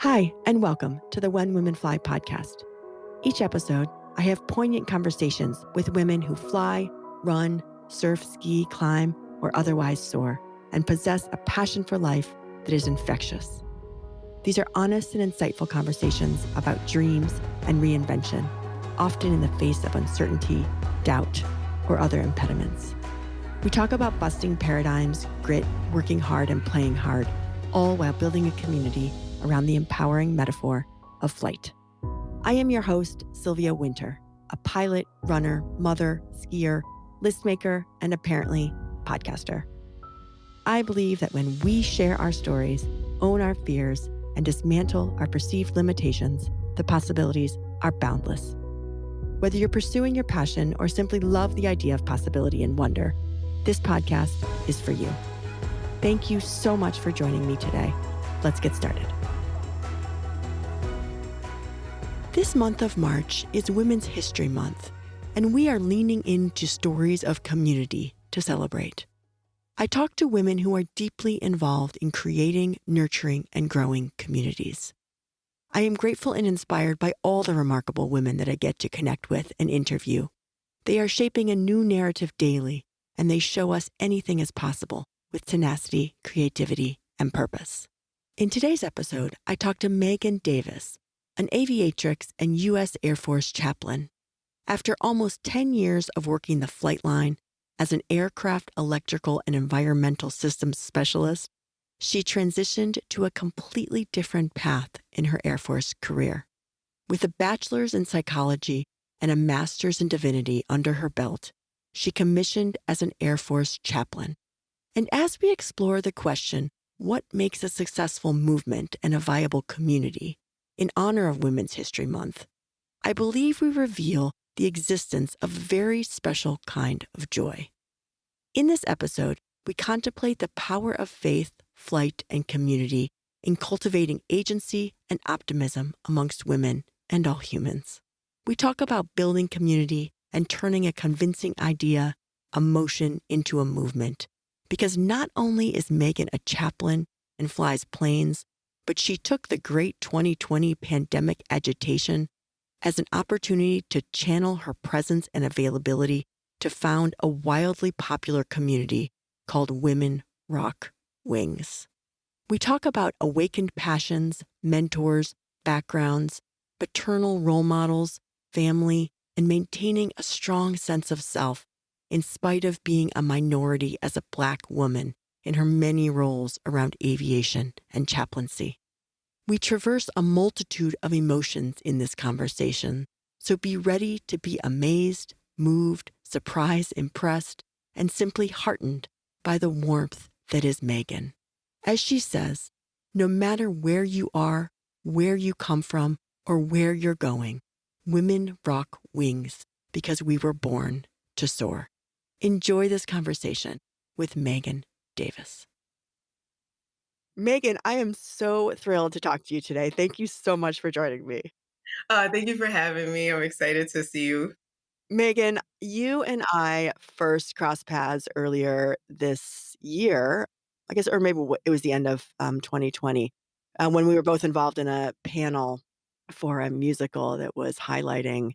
Hi, and welcome to the When Women Fly podcast. Each episode, I have poignant conversations with women who fly, run, surf, ski, climb, or otherwise soar, and possess a passion for life that is infectious. These are honest and insightful conversations about dreams and reinvention, often in the face of uncertainty, doubt, or other impediments. We talk about busting paradigms, grit, working hard, and playing hard, all while building a community around the empowering metaphor of flight. I am your host, Sylvia Winter, a pilot, runner, mother, skier, list maker, and apparently podcaster. I believe that when we share our stories, own our fears, and dismantle our perceived limitations, the possibilities are boundless. Whether you're pursuing your passion or simply love the idea of possibility and wonder, this podcast is for you. Thank you so much for joining me today. Let's get started. This month of March is Women's History Month, and we are leaning into stories of community to celebrate. I talk to women who are deeply involved in creating, nurturing, and growing communities. I am grateful and inspired by all the remarkable women that I get to connect with and interview. They are shaping a new narrative daily, and they show us anything is possible with tenacity, creativity, and purpose. In today's episode, I talk to Meagan Davis, an aviatrix and U.S. Air Force chaplain. After almost 10 years of working the flight line as an aircraft electrical and environmental systems specialist, she transitioned to a completely different path in her Air Force career. With a bachelor's in psychology and a master's in divinity under her belt, she commissioned as an Air Force chaplain. And as we explore the question, what makes a successful movement and a viable community, in honor of Women's History Month, I believe we reveal the existence of a very special kind of joy. In this episode, we contemplate the power of faith, flight, and community in cultivating agency and optimism amongst women and all humans. We talk about building community and turning a convincing idea, a motion, into a movement. Because not only is Meagan a chaplain and flies planes, but she took the great 2020 pandemic agitation as an opportunity to channel her presence and availability to found a wildly popular community called Women Rock Wings. We talk about awakened passions, mentors, backgrounds, paternal role models, family, and maintaining a strong sense of self in spite of being a minority as a Black woman in her many roles around aviation and chaplaincy. We traverse a multitude of emotions in this conversation, so be ready to be amazed, moved, surprised, impressed, and simply heartened by the warmth that is Meagan. As she says, no matter where you are, where you come from, or where you're going, women rock wings because we were born to soar. Enjoy this conversation with Meagan Davis. Meagan, I am so thrilled to talk to you today. Thank you so much for joining me. Thank you for having me. I'm excited to see you. Meagan, you and I first crossed paths earlier this year, I guess, or maybe it was the end of 2020, when we were both involved in a panel for a musical that was highlighting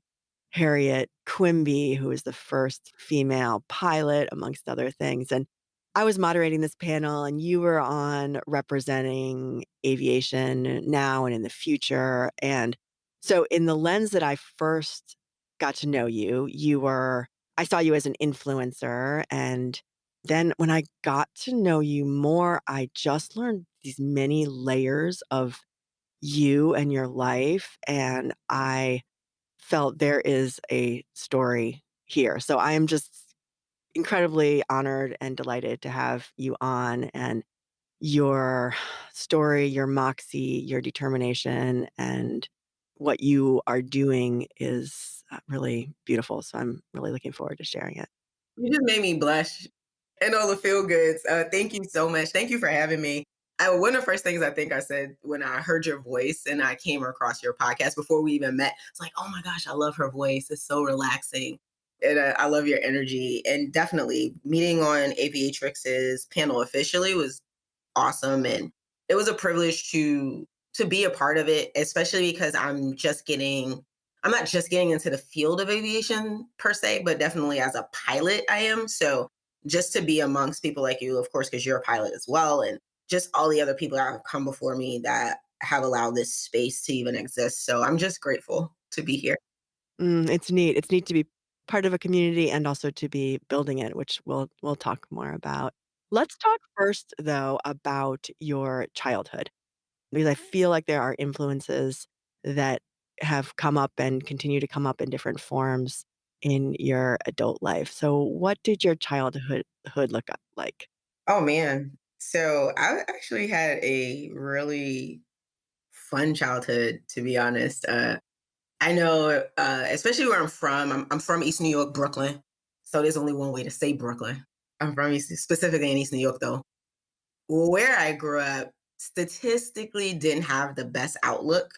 Harriet Quimby, who was the first female pilot, amongst other things. And I was moderating this panel, and you were on representing aviation now and in the future. And so, in the lens that I first got to know you, I saw you as an influencer. And then when I got to know you more, I just learned these many layers of you and your life. And I felt there is a story here. So I am just incredibly honored and delighted to have you on, and your story, your moxie, your determination, and what you are doing is really beautiful. So I'm really looking forward to sharing it. You just made me blush and all the feel goods. Thank you so much. Thank you for having me. One of the first things I think I said when I heard your voice and I came across your podcast before we even met, it's like, oh my gosh, I love her voice. It's so relaxing. And I love your energy. And definitely meeting on Aviatrix's panel officially was awesome. And it was a privilege to to be a part of it, especially because I'm not just getting into the field of aviation per se, but definitely as a pilot, I am. So just to be amongst people like you, of course, because you're a pilot as well, and just all the other people that have come before me that have allowed this space to even exist. So I'm just grateful to be here. It's neat. It's neat to be part of a community and also to be building it, which we'll talk more about. Let's talk first, though, about your childhood, because I feel like there are influences that have come up and continue to come up in different forms in your adult life. So, what did your childhood look like? Oh man. So I actually had a really fun childhood, to be honest. I know, especially where I'm from. I'm from East New York, Brooklyn. So there's only one way to say Brooklyn. I'm from specifically in East New York, though. Where I grew up, statistically didn't have the best outlook,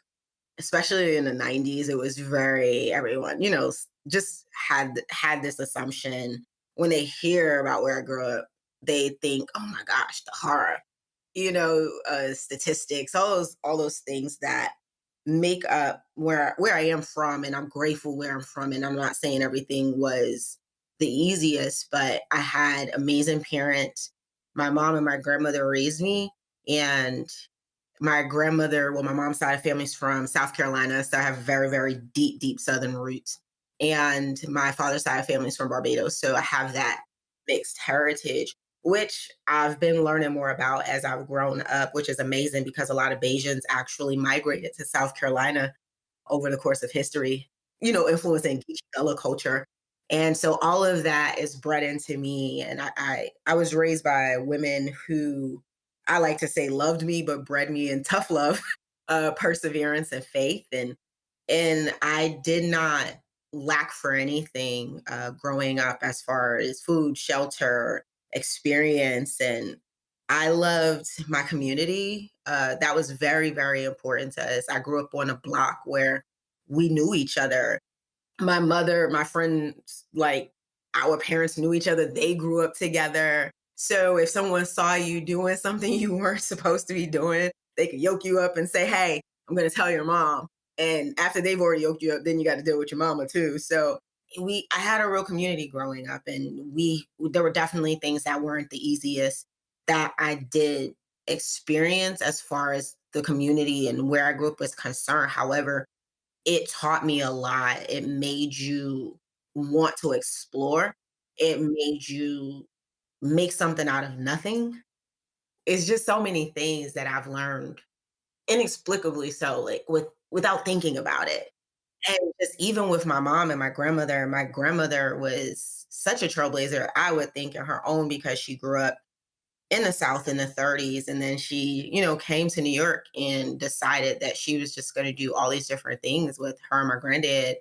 especially in the 90s. It was very everyone, just had this assumption when they hear about where I grew up, they think, oh my gosh, the horror, statistics, all those things that make up where I am from, and I'm grateful where I'm from. And I'm not saying everything was the easiest, but I had amazing parents. My mom and my grandmother raised me, and my grandmother, well, my mom's side of family's from South Carolina, so I have very, very deep, deep Southern roots. And my father's side of family's from Barbados, so I have that mixed heritage, which I've been learning more about as I've grown up, which is amazing because a lot of Bajans actually migrated to South Carolina over the course of history, influencing Geechee Gullah culture. And so all of that is bred into me. And I was raised by women who I like to say loved me, but bred me in tough love, perseverance and faith. And I did not lack for anything growing up as far as food, shelter, experience. And I loved my community. That was very, very important to us. I grew up on a block where we knew each other. My mother, my friends, like our parents knew each other. They grew up together. So if someone saw you doing something you weren't supposed to be doing, they could yoke you up and say, hey, I'm going to tell your mom. And after they've already yoked you up, then you got to deal with your mama too. So I had a real community growing up, and there were definitely things that weren't the easiest that I did experience as far as the community and where I grew up was concerned. However, it taught me a lot. It made you want to explore. It made you make something out of nothing. It's just so many things that I've learned inexplicably so, like without thinking about it. And just even with my grandmother was such a trailblazer, I would think, in her own, because she grew up in the South in the 30s. And then she, came to New York and decided that she was just going to do all these different things with her and my granddad.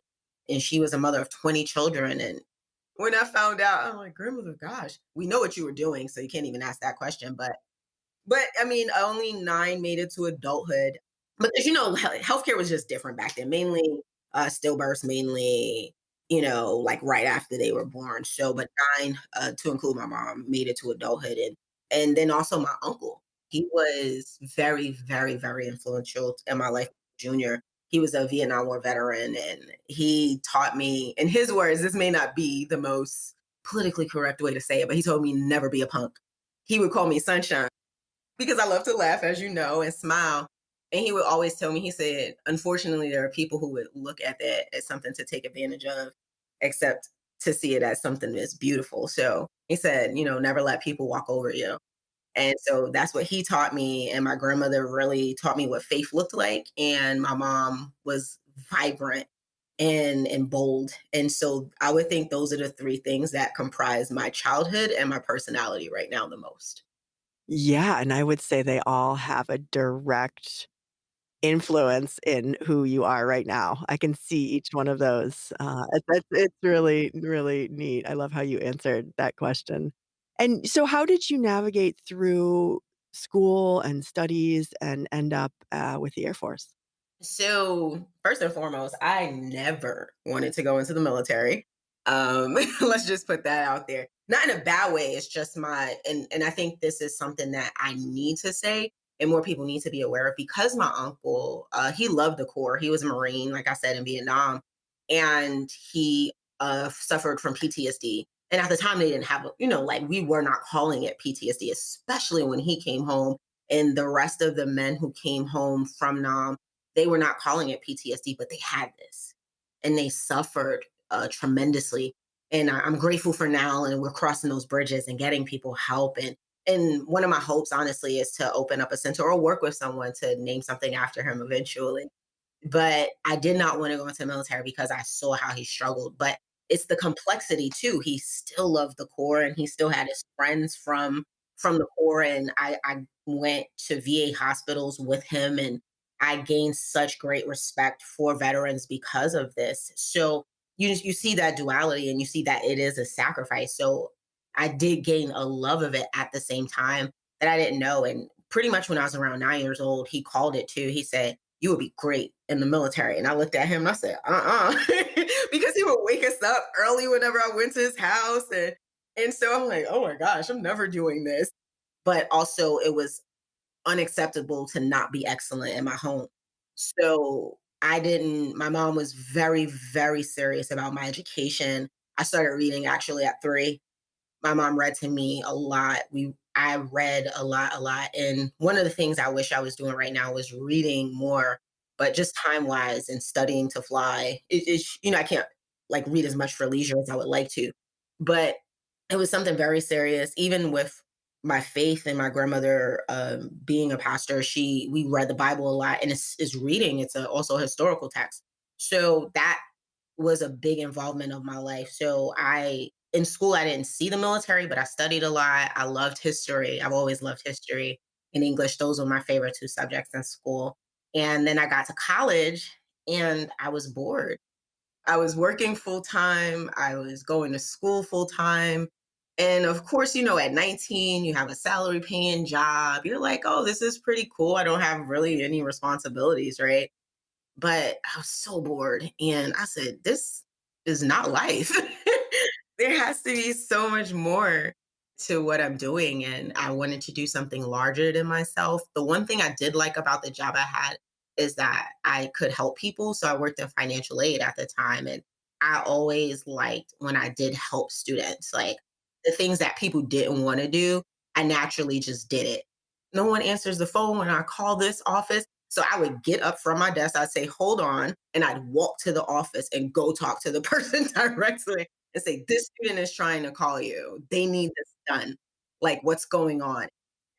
And she was a mother of 20 children. And when I found out, I'm like, grandmother, gosh, we know what you were doing. So you can't even ask that question. But I mean, only 9 made it to adulthood. But as you know, healthcare was just different back then, mainly stillbirths, mainly, like right after they were born. So, but 9, to include my mom, made it to adulthood. And then also my uncle. He was very, very, very influential in my life, Junior. He was a Vietnam War veteran, and he taught me, in his words, this may not be the most politically correct way to say it, but he told me never be a punk. He would call me sunshine because I love to laugh, as you know, and smile. And he would always tell me, he said, unfortunately, there are people who would look at that as something to take advantage of, except to see it as something that's beautiful. So he said, never let people walk over you. And so that's what he taught me. And my grandmother really taught me what faith looked like. And my mom was vibrant and bold. And so I would think those are the 3 things that comprise my childhood and my personality right now the most. Yeah, and I would say they all have a direct influence in who you are right now. I can see each one of those. It's really, really neat. I love how you answered that question. And so how did you navigate through school and studies and end up, with the Air Force? So, first and foremost, I never wanted to go into the military. Let's just put that out there. Not in a bad way. It's just and I think this is something that I need to say. and more people need to be aware of, because my uncle, he loved the Corps. He was a Marine, like I said, in Vietnam, and he suffered from PTSD. And at the time, they didn't have, like, we were not calling it PTSD, especially when he came home. And the rest of the men who came home from Nam, they were not calling it PTSD, but they had this, and they suffered tremendously. And I'm grateful for now, and we're crossing those bridges and getting people help. And one of my hopes, honestly, is to open up a center or work with someone to name something after him eventually. But I did not want to go into the military because I saw how he struggled. But it's the complexity too. He still loved the Corps, and he still had his friends from the Corps. And I went to VA hospitals with him, and I gained such great respect for veterans because of this. So you see that duality, and you see that it is a sacrifice. So I did gain a love of it at the same time that I didn't know. And pretty much when I was around 9 years old, he called it too. He said, "You would be great in the military." And I looked at him and I said, because he would wake us up early whenever I went to his house. And so I'm like, oh my gosh, I'm never doing this. But also, it was unacceptable to not be excellent in my home. So my mom was very, very serious about my education. I started reading actually at 3. My mom read to me a lot. I read a lot. And one of the things I wish I was doing right now was reading more, but just time wise and studying to fly. I can't like read as much for leisure as I would like to, but it was something very serious. Even with my faith and my grandmother being a pastor, we read the Bible a lot, and it's reading. It's also a historical text. So that was a big involvement of my life. So in school, I didn't see the military, but I studied a lot. I loved history. I've always loved history and English. Those were my favorite 2 subjects in school. And then I got to college and I was bored. I was working full time. I was going to school full time. And of course, at 19, you have a salary paying job. You're like, oh, this is pretty cool. I don't have really any responsibilities, right? But I was so bored, and I said, "This is not life." There has to be so much more to what I'm doing, and I wanted to do something larger than myself. The one thing I did like about the job I had is that I could help people, so I worked in financial aid at the time, and I always liked when I did help students, like, the things that people didn't wanna do, I naturally just did it. No one answers the phone when I call this office, so I would get up from my desk, I'd say, "Hold on," and I'd walk to the office and go talk to the person directly and say, "This student is trying to call you. They need this done. Like, what's going on?"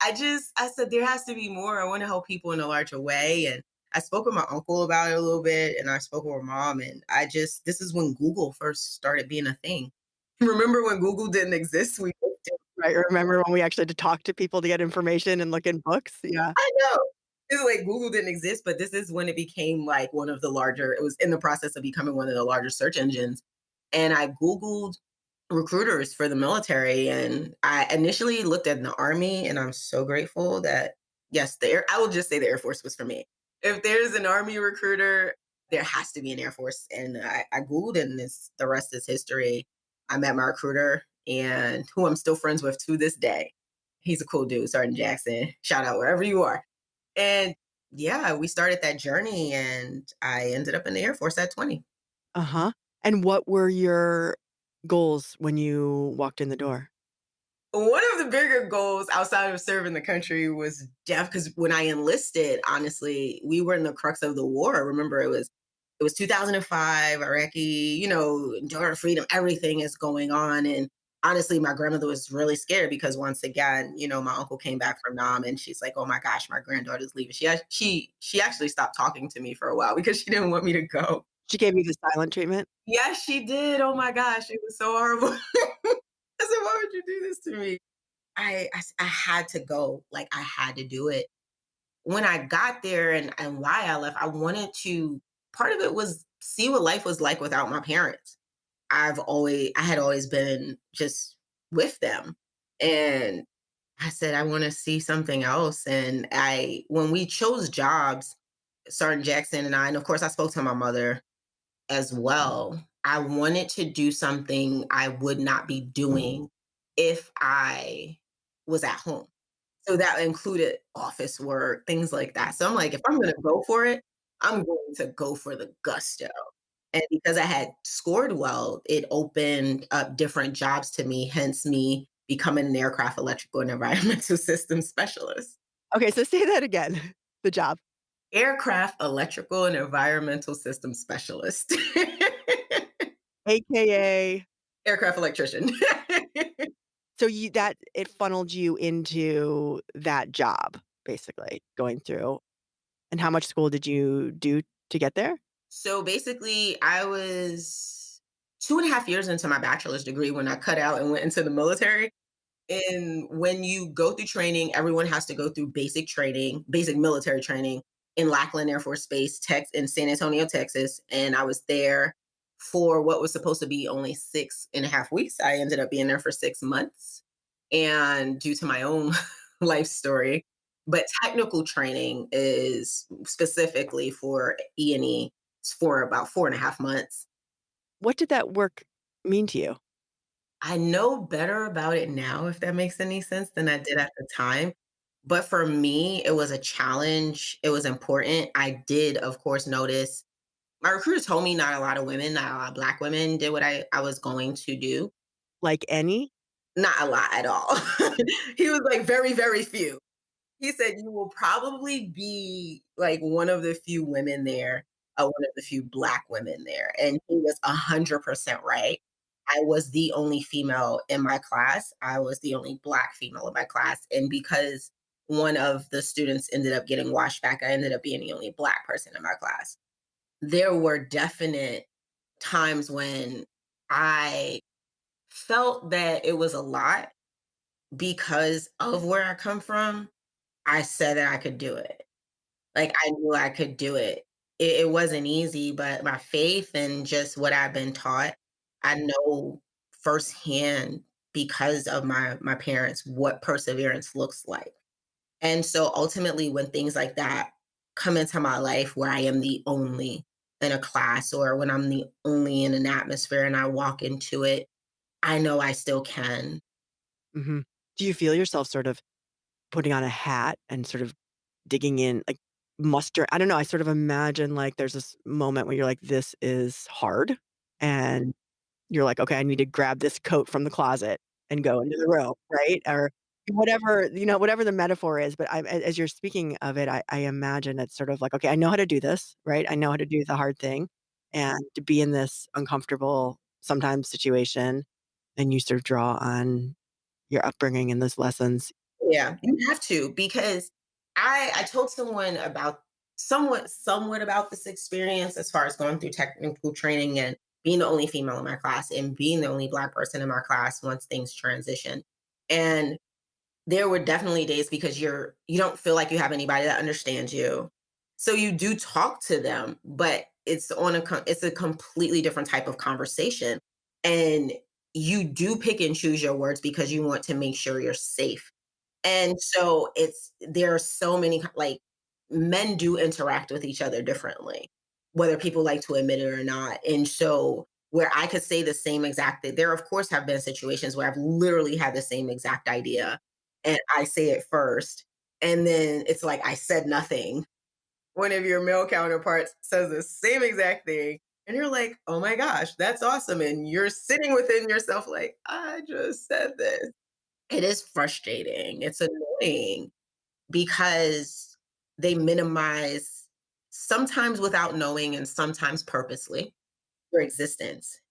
I said, "There has to be more. I wanna help people in a larger way." And I spoke with my uncle about it a little bit, and I spoke with my mom, and this is when Google first started being a thing. Remember when Google didn't exist? We looked at Right, remember when we actually had to talk to people to get information and look in books? Yeah. I know. It's like Google didn't exist, but this is when it became like one of the larger it was in the process of becoming one of the larger search engines. And I Googled recruiters for the military, and I initially looked at the Army, and I'm so grateful that yes, I will just say the Air Force was for me. If there's an Army recruiter, there has to be an Air Force. And I Googled, and the rest is history. I met my recruiter, and who I'm still friends with to this day. He's a cool dude, Sergeant Jackson. Shout out wherever you are. And yeah, we started that journey, and I ended up in the Air Force at 20. Uh-huh. And what were your goals when you walked in the door? One of the bigger goals outside of serving the country was because when I enlisted, honestly, we were in the crux of the war. Remember, it was 2005, Iraqi, Jordan freedom, everything is going on. And honestly, my grandmother was really scared because once again, my uncle came back from Nam, and she's like, "Oh my gosh, my granddaughter's leaving." She actually stopped talking to me for a while because she didn't want me to go. She gave you the silent treatment? Yes, she did. Oh my gosh, it was so horrible. I said, "Why would you do this to me?" I had to go. Like, I had to do it. When I got there, and why I left, I wanted to part of it was see what life was like without my parents. I had always been just with them. And I said, I want to see something else. And when we chose jobs, Sergeant Jackson and of course I spoke to my mother as well. I wanted to do something I would not be doing if I was at home. So that included office work, things like that. So I'm like, if I'm gonna go for it, I'm going to go for the gusto. And because I had scored well, it opened up different jobs to me, hence me becoming an aircraft electrical and environmental systems specialist. Okay, so say that again. The job. Aircraft electrical and environmental systems specialist. AKA, Aircraft electrician. so you that it funneled you into that job, basically, going through. And how much school did you do to get there? So basically, I was 2.5 years into my bachelor's degree when I cut out and went into the military. And when you go through training, everyone has to go through basic training, basic military training in Lackland Air Force Base, in San Antonio, Texas. And I was there for what was supposed to be only 6.5 weeks. I ended up being there for 6 months. And due to my own life story, but technical training is specifically for E&E for about 4.5 months. What did that work mean to you? I know better about it now, if that makes any sense, than I did at the time. But for me, it was a challenge. It was important. I did, of course, notice my recruiter told me not a lot of women, not a lot of Black women did what I was going to do. Like any? Not a lot at all. He was like, very, very few. He said, "You will probably be, like, one of the few women there, one of the few Black women there," and he was 100% right. I was the only female in my class. I was the only Black female in my class, and because one of the students ended up getting washed back, I ended up being the only Black person in my class. There were definite times when I felt that it was a lot because of where I come from. I said that I could do it. Like, I knew I could do it. It wasn't easy, but my faith and just what I've been taught, I know firsthand because of my parents what perseverance looks like. And so ultimately when things like that come into my life where I am the only in a class or when I'm the only in an atmosphere and I walk into it, I know I still can. Mhm. Do you feel yourself sort of putting on a hat and sort of digging in, like, I don't know, I sort of imagine, like, there's this moment where you're like, "This is hard," and you're like, "Okay, I need to grab this coat from the closet and go into the room," right? Or whatever, whatever the metaphor is, but as you're speaking of it, I imagine it's sort of like, "Okay, I know how to do this," right? I know how to do the hard thing, and to be in this uncomfortable, sometimes situation, and you sort of draw on your upbringing and those lessons. Yeah, you have to because I told someone about somewhat about this experience as far as going through technical training and being the only female in my class and being the only Black person in my class once things transition. And there were definitely days because you don't feel like you have anybody that understands you. So you do talk to them, but it's a completely different type of conversation. And you do pick and choose your words because you want to make sure you're safe. And so there are so many like men do interact with each other differently, whether people like to admit it or not. And so where I could say the same exact thing, there of course have been situations where I've literally had the same exact idea and I say it first. And then it's like I said nothing. One of your male counterparts says the same exact thing. And you're like, oh my gosh, that's awesome. And you're sitting within yourself, like, I just said this. It is frustrating. It's annoying because they minimize, sometimes without knowing and sometimes purposely, your existence.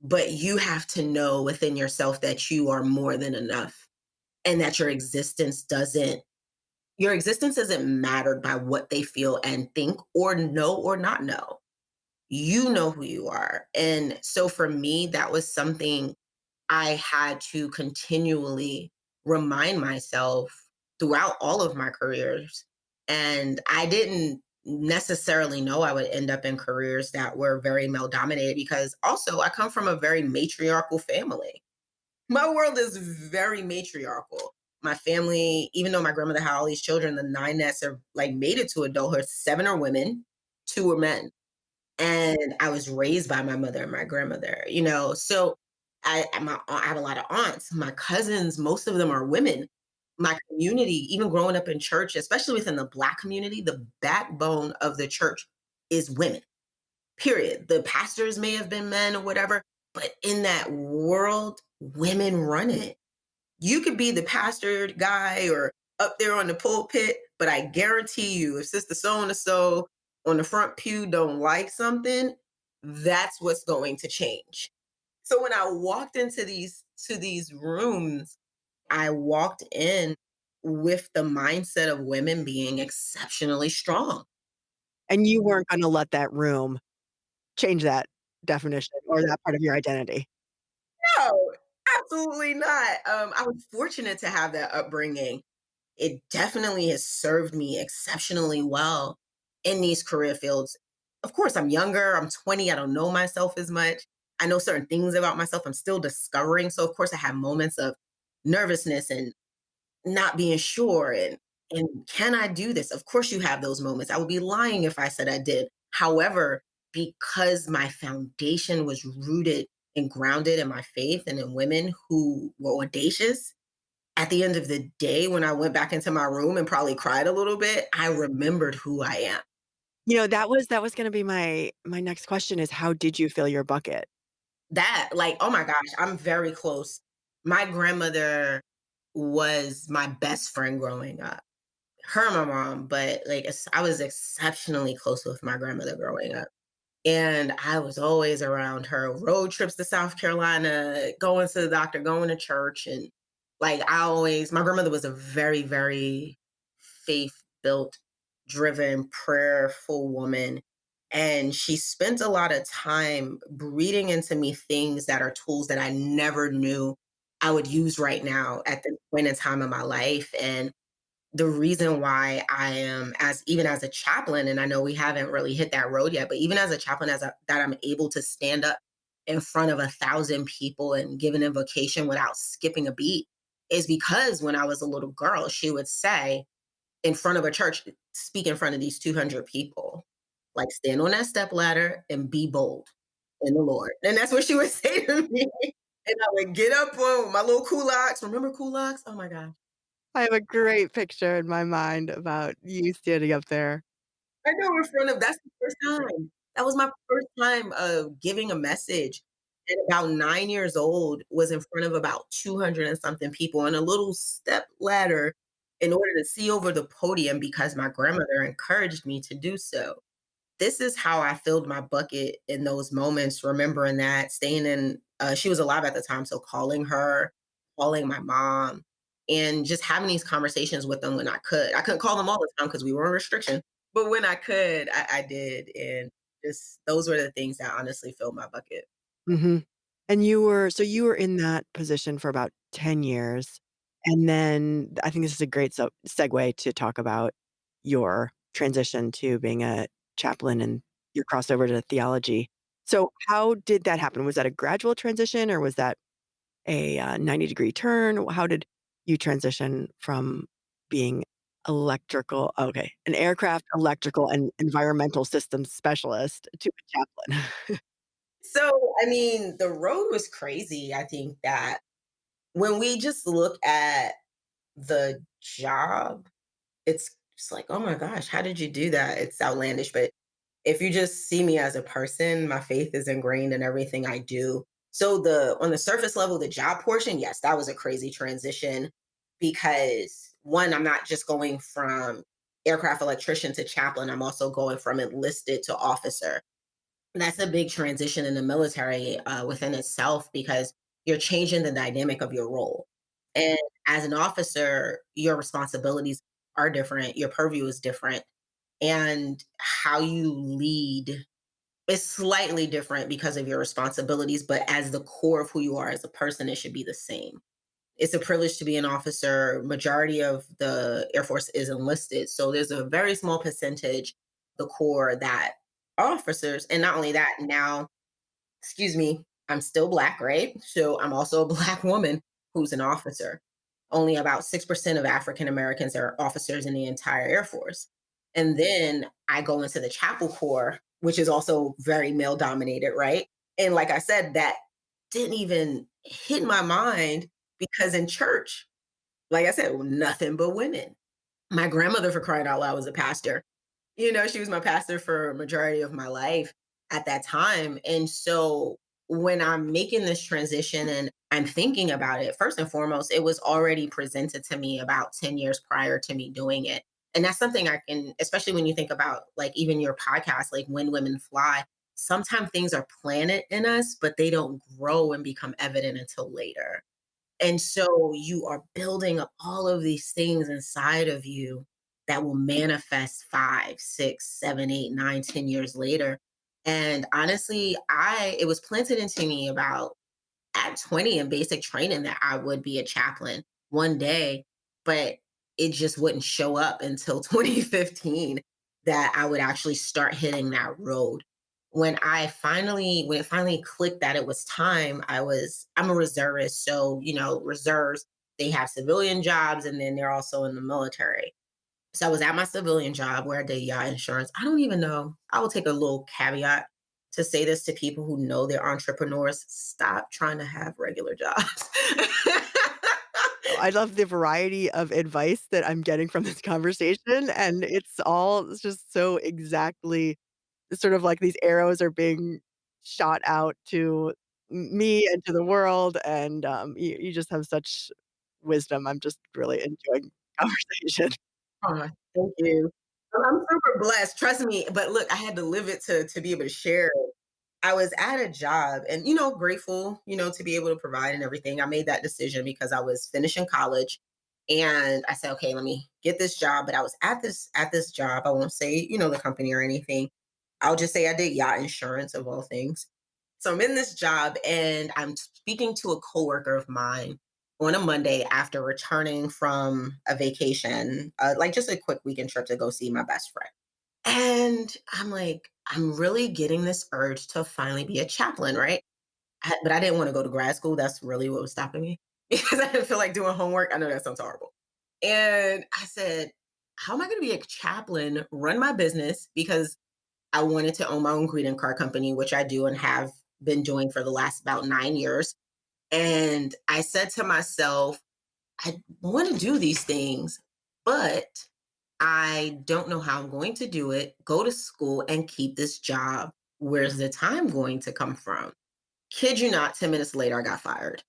But you have to know within yourself that you are more than enough and that your existence isn't mattered by what they feel and think or know or not know. You know who you are. And so for me, that was something I had to continually remind myself throughout all of my careers. And I didn't necessarily know I would end up in careers that were very male dominated because also I come from a very matriarchal family. My world is very matriarchal. My family, even though my grandmother had all these children, the nine that are like made it to adulthood, seven are women, two are men, and I was raised by my mother and my grandmother, so I have a lot of aunts. My cousins, most of them are women. my community, even growing up in church, especially within the Black community, the backbone of the church is women, period. The pastors may have been men or whatever, but in that world, women run it. You could be the pastor guy or up there on the pulpit, but I guarantee you, if Sister So and so on the front pew don't like something, that's what's going to change. So when I walked into these rooms, I walked in with the mindset of women being exceptionally strong. And you weren't gonna let that room change that definition or that part of your identity. No, absolutely not. I was fortunate to have that upbringing. It definitely has served me exceptionally well in these career fields. Of course, I'm younger, I'm 20, I don't know myself as much. I know certain things about myself I'm still discovering. So, of course, I have moments of nervousness and not being sure and can I do this? Of course you have those moments. I would be lying if I said I did. However, because my foundation was rooted and grounded in my faith and in women who were audacious, at the end of the day, when I went back into my room and probably cried a little bit, I remembered who I am. That was gonna be my next question is how did you fill your bucket? That, like, oh my gosh, I'm very close. My grandmother was my best friend growing up. Her and my mom, but like I was exceptionally close with my grandmother growing up. And I was always around her, road trips to South Carolina, going to the doctor, going to church. And like my grandmother was a very, very faith built, driven, prayerful woman. And she spent a lot of time breeding into me things that are tools that I never knew I would use right now at this point in time in my life. And the reason why I am as even as a chaplain, and I know we haven't really hit that road yet, but even as a chaplain, that I'm able to stand up in front of 1,000 people and give an invocation without skipping a beat, is because when I was a little girl, she would say in front of a church, speak in front of these 200 people, like stand on that step ladder and be bold in the Lord, and that's what she would say to me. And I would get up on my little kulaks. Remember kulaks? Oh my god. I have a great picture in my mind about you standing up there. I know in front of that's the first time. That was my first time of giving a message at about 9 years old, was in front of about 200 and something people on a little step ladder in order to see over the podium because my grandmother encouraged me to do so. This is how I filled my bucket in those moments, remembering that, staying in she was alive at the time, so calling her, calling my mom, and just having these conversations with them when I could. I couldn't call them all the time because we were in restriction, but when I could, I did, and just those were the things that honestly filled my bucket. Mhm. And you were in that position for about 10 years, and then I think this is a great segue to talk about your transition to being a chaplain and your crossover to theology. So how did that happen? Was that a gradual transition or was that a, 90-degree turn? How did you transition from being an aircraft electrical and environmental systems specialist to a chaplain? So, I mean, the road was crazy. I think that when we just look at the job, it's just like, "Oh my gosh, how did you do that?" It's outlandish, but if you just see me as a person, my faith is ingrained in everything I do. So the on the surface level, the job portion, yes, that was a crazy transition because one, I'm not just going from aircraft electrician to chaplain, I'm also going from enlisted to officer. That's a big transition in the military within itself because you're changing the dynamic of your role. And as an officer, your responsibilities are different, your purview is different, and how you lead is slightly different because of your responsibilities. But as the core of who you are as a person, it should be the same. It's a privilege to be an officer. Majority of the Air Force is enlisted. So there's a very small percentage, the core that are officers. And not only that, now, excuse me, I'm still Black, right? So I'm also a Black woman who's an officer. Only about 6% of African Americans are officers in the entire Air Force. And then I go into the Chapel Corps, which is also very male dominated, right? And like I said, that didn't even hit my mind because in church, like I said, nothing but women. My grandmother, for crying out loud, was a pastor. She was my pastor for a majority of my life at that time. And so when I'm making this transition and I'm thinking about it, first and foremost, it was already presented to me about 10 years prior to me doing it. And that's something I can, especially when you think about like even your podcast, like When Women Fly, sometimes things are planted in us, but they don't grow and become evident until later. And so you are building up all of these things inside of you that will manifest 5, 6, 7, 8, 9, 10 years later. And honestly, it was planted into me about at 20 in basic training that I would be a chaplain one day, but it just wouldn't show up until 2015 that I would actually start hitting that road. When it finally clicked that it was time, I'm a reservist. So, reserves, they have civilian jobs and then they're also in the military. So I was at my civilian job where I did yacht insurance. I don't even know. I will take a little caveat to say this to people who know they're entrepreneurs. Stop trying to have regular jobs. I love the variety of advice that I'm getting from this conversation, and it's just so exactly sort of like these arrows are being shot out to me and to the world, and, you just have such wisdom. I'm just really enjoying the conversation. Aw, thank you. I'm super blessed, trust me, but look, I had to live it to be able to share it. I was at a job and, grateful, to be able to provide and everything. I made that decision because I was finishing college and I said, okay, let me get this job. But I was at this job. I won't say, the company or anything. I'll just say I did yacht insurance of all things. So I'm in this job and I'm speaking to a coworker of mine on a Monday after returning from a vacation, like just a quick weekend trip to go see my best friend. And I'm like, I'm really getting this urge to finally be a chaplain, right? But I didn't want to go to grad school. That's really what was stopping me because I didn't feel like doing homework. I know that sounds horrible. And I said, how am I going to be a chaplain, run my business? Because I wanted to own my own greeting card company, which I do and have been doing for the last about 9 years. And I said to myself, I want to do these things, but I don't know how I'm going to do it, go to school and keep this job. Where's the time going to come from? Kid you not, 10 minutes later, I got fired.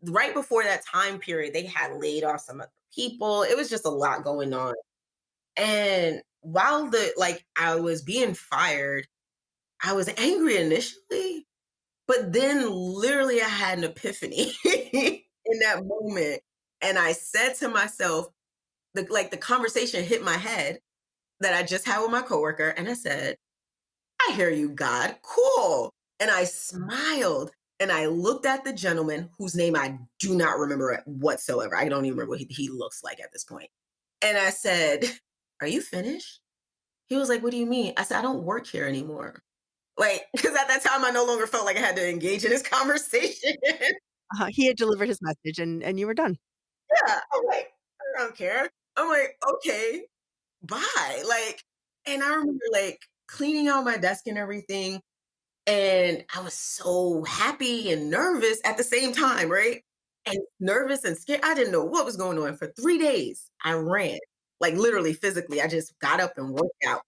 Right before that time period, they had laid off some other people. It was just a lot going on. And while I was being fired, I was angry initially, but then literally I had an epiphany in that moment. And I said to myself, the conversation hit my head that I just had with my coworker, and I said, "I hear you, God. Cool." And I smiled and I looked at the gentleman whose name I do not remember whatsoever. I don't even remember what he looks like at this point. And I said, "Are you finished?" He was like, "What do you mean?" I said, "I don't work here anymore." Like, because at that time I no longer felt like I had to engage in this conversation. He had delivered his message and you were done. Yeah, I'm like, I don't care. I'm like, okay, bye. And I remember cleaning out my desk and everything. And I was so happy and nervous at the same time, right? And nervous and scared. I didn't know what was going on. For 3 days, I ran, like literally physically. I just got up and worked out.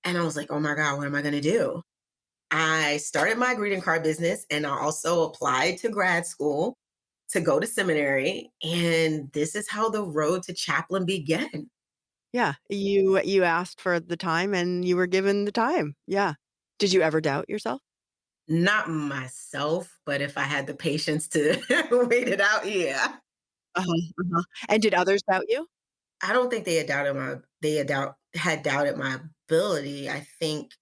And I was like, oh my God, what am I going to do? I started my greeting card business and I also applied to grad school to go to seminary. And this is how the road to chaplain began. Yeah, you asked for the time and you were given the time. Yeah. Did you ever doubt yourself? Not myself, but if I had the patience to wait it out, yeah. Uh-huh, uh-huh. And did others doubt you? I don't think they had doubted my ability. I think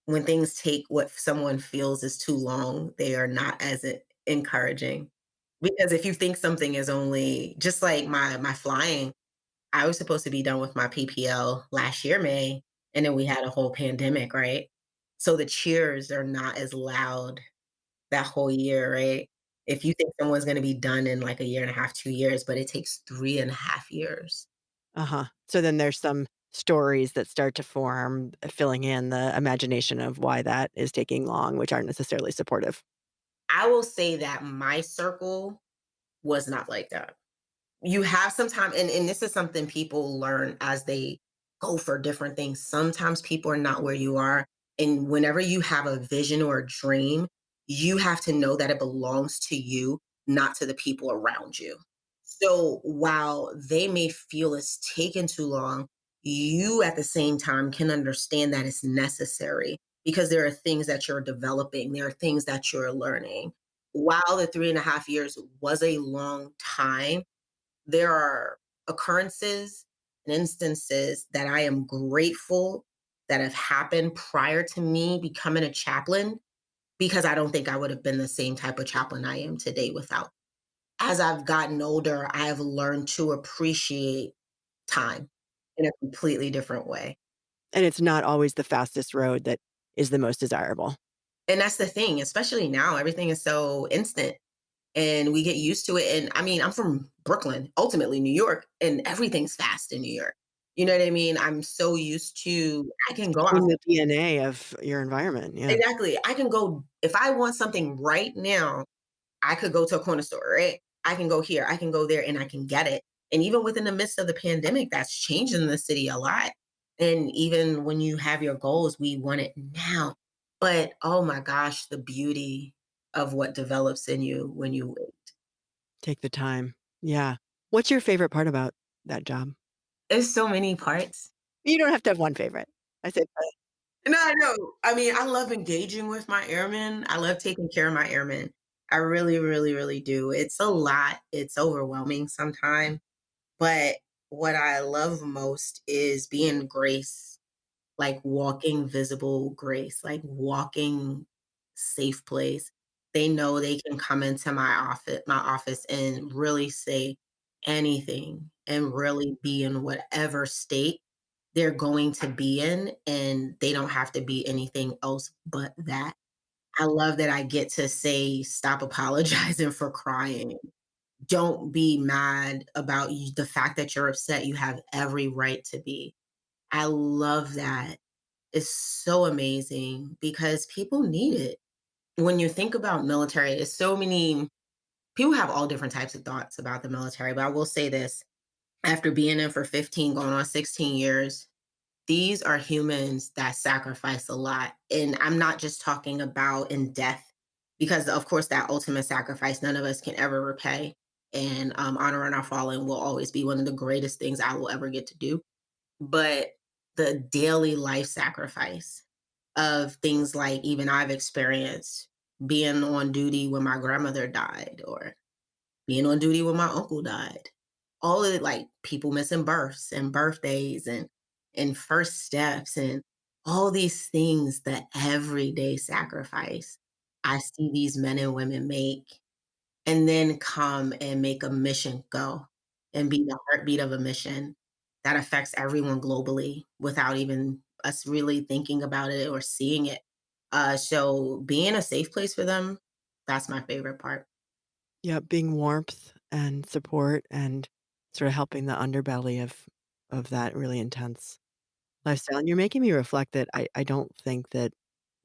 when things take what someone feels is too long, they are not as encouraging. Because if you think something is only just like my flying, I was supposed to be done with my PPL last year, May, and then we had a whole pandemic, right? So the cheers are not as loud that whole year, right? If you think someone's gonna be done in like a year and a half, 2 years, but it takes 3.5 years. Uh-huh. So then there's some stories that start to form, filling in the imagination of why that is taking long, which aren't necessarily supportive. I will say that my circle was not like that. you have some time, and this is something people learn as they go for different things. Sometimes people are not where you are. And whenever you have a vision or a dream, you have to know that it belongs to you, not to the people around you. So while they may feel it's taken too long, you at the same time can understand that it's necessary because there are things that you're developing, there are things that you're learning. While the 3.5 years was a long time, there are occurrences and instances that I am grateful that have happened prior to me becoming a chaplain because I don't think I would have been the same type of chaplain I am today without. As I've gotten older, I have learned to appreciate time in a completely different way. And it's not always the fastest road that is the most desirable. And that's the thing, especially now, everything is so instant and we get used to it. And I mean, I'm from Brooklyn, ultimately New York, and everything's fast in New York. You know what I mean? I'm so used to I can go out. In the DNA of your environment, yeah. Exactly. I can go if I want something right now, I could go to a corner store, right? I can go here, I can go there, and I can get it. And even within the midst of the pandemic, that's changing the city a lot. And even when you have your goals, we want it now. But oh my gosh, the beauty of what develops in you when you wait. Take the time. Yeah. What's your favorite part about that job? There's so many parts. You don't have to have one favorite. I said, No, I know. I mean, I love engaging with my airmen. I love taking care of my airmen. I really, really, really do. It's a lot. It's overwhelming sometimes. But what I love most is being grace, like walking visible grace, like walking safe place. They know they can come into my office and really say anything and really be in whatever state they're going to be in, and they don't have to be anything else but that. I love that I get to say, stop apologizing for crying. Don't be mad about the fact that you're upset. You have every right to be. I love that. It's so amazing because people need it. When you think about military, it's so many people have all different types of thoughts about the military, but I will say this after being in for 15, going on 16 years, these are humans that sacrifice a lot. And I'm not just talking about in death, because of course, that ultimate sacrifice, none of us can ever repay. And honoring our fallen will always be one of the greatest things I will ever get to do. But the daily life sacrifice of things like even I've experienced being on duty when my grandmother died, or being on duty when my uncle died. All of it, like people missing births and birthdays and first steps and all these things, the everyday sacrifice I see these men and women make, and then come and make a mission go and be the heartbeat of a mission that affects everyone globally without even us really thinking about it or seeing it. So being a safe place for them, that's my favorite part. yeah, being warmth and support and sort of helping the underbelly of that really intense lifestyle. And you're making me reflect that I don't think that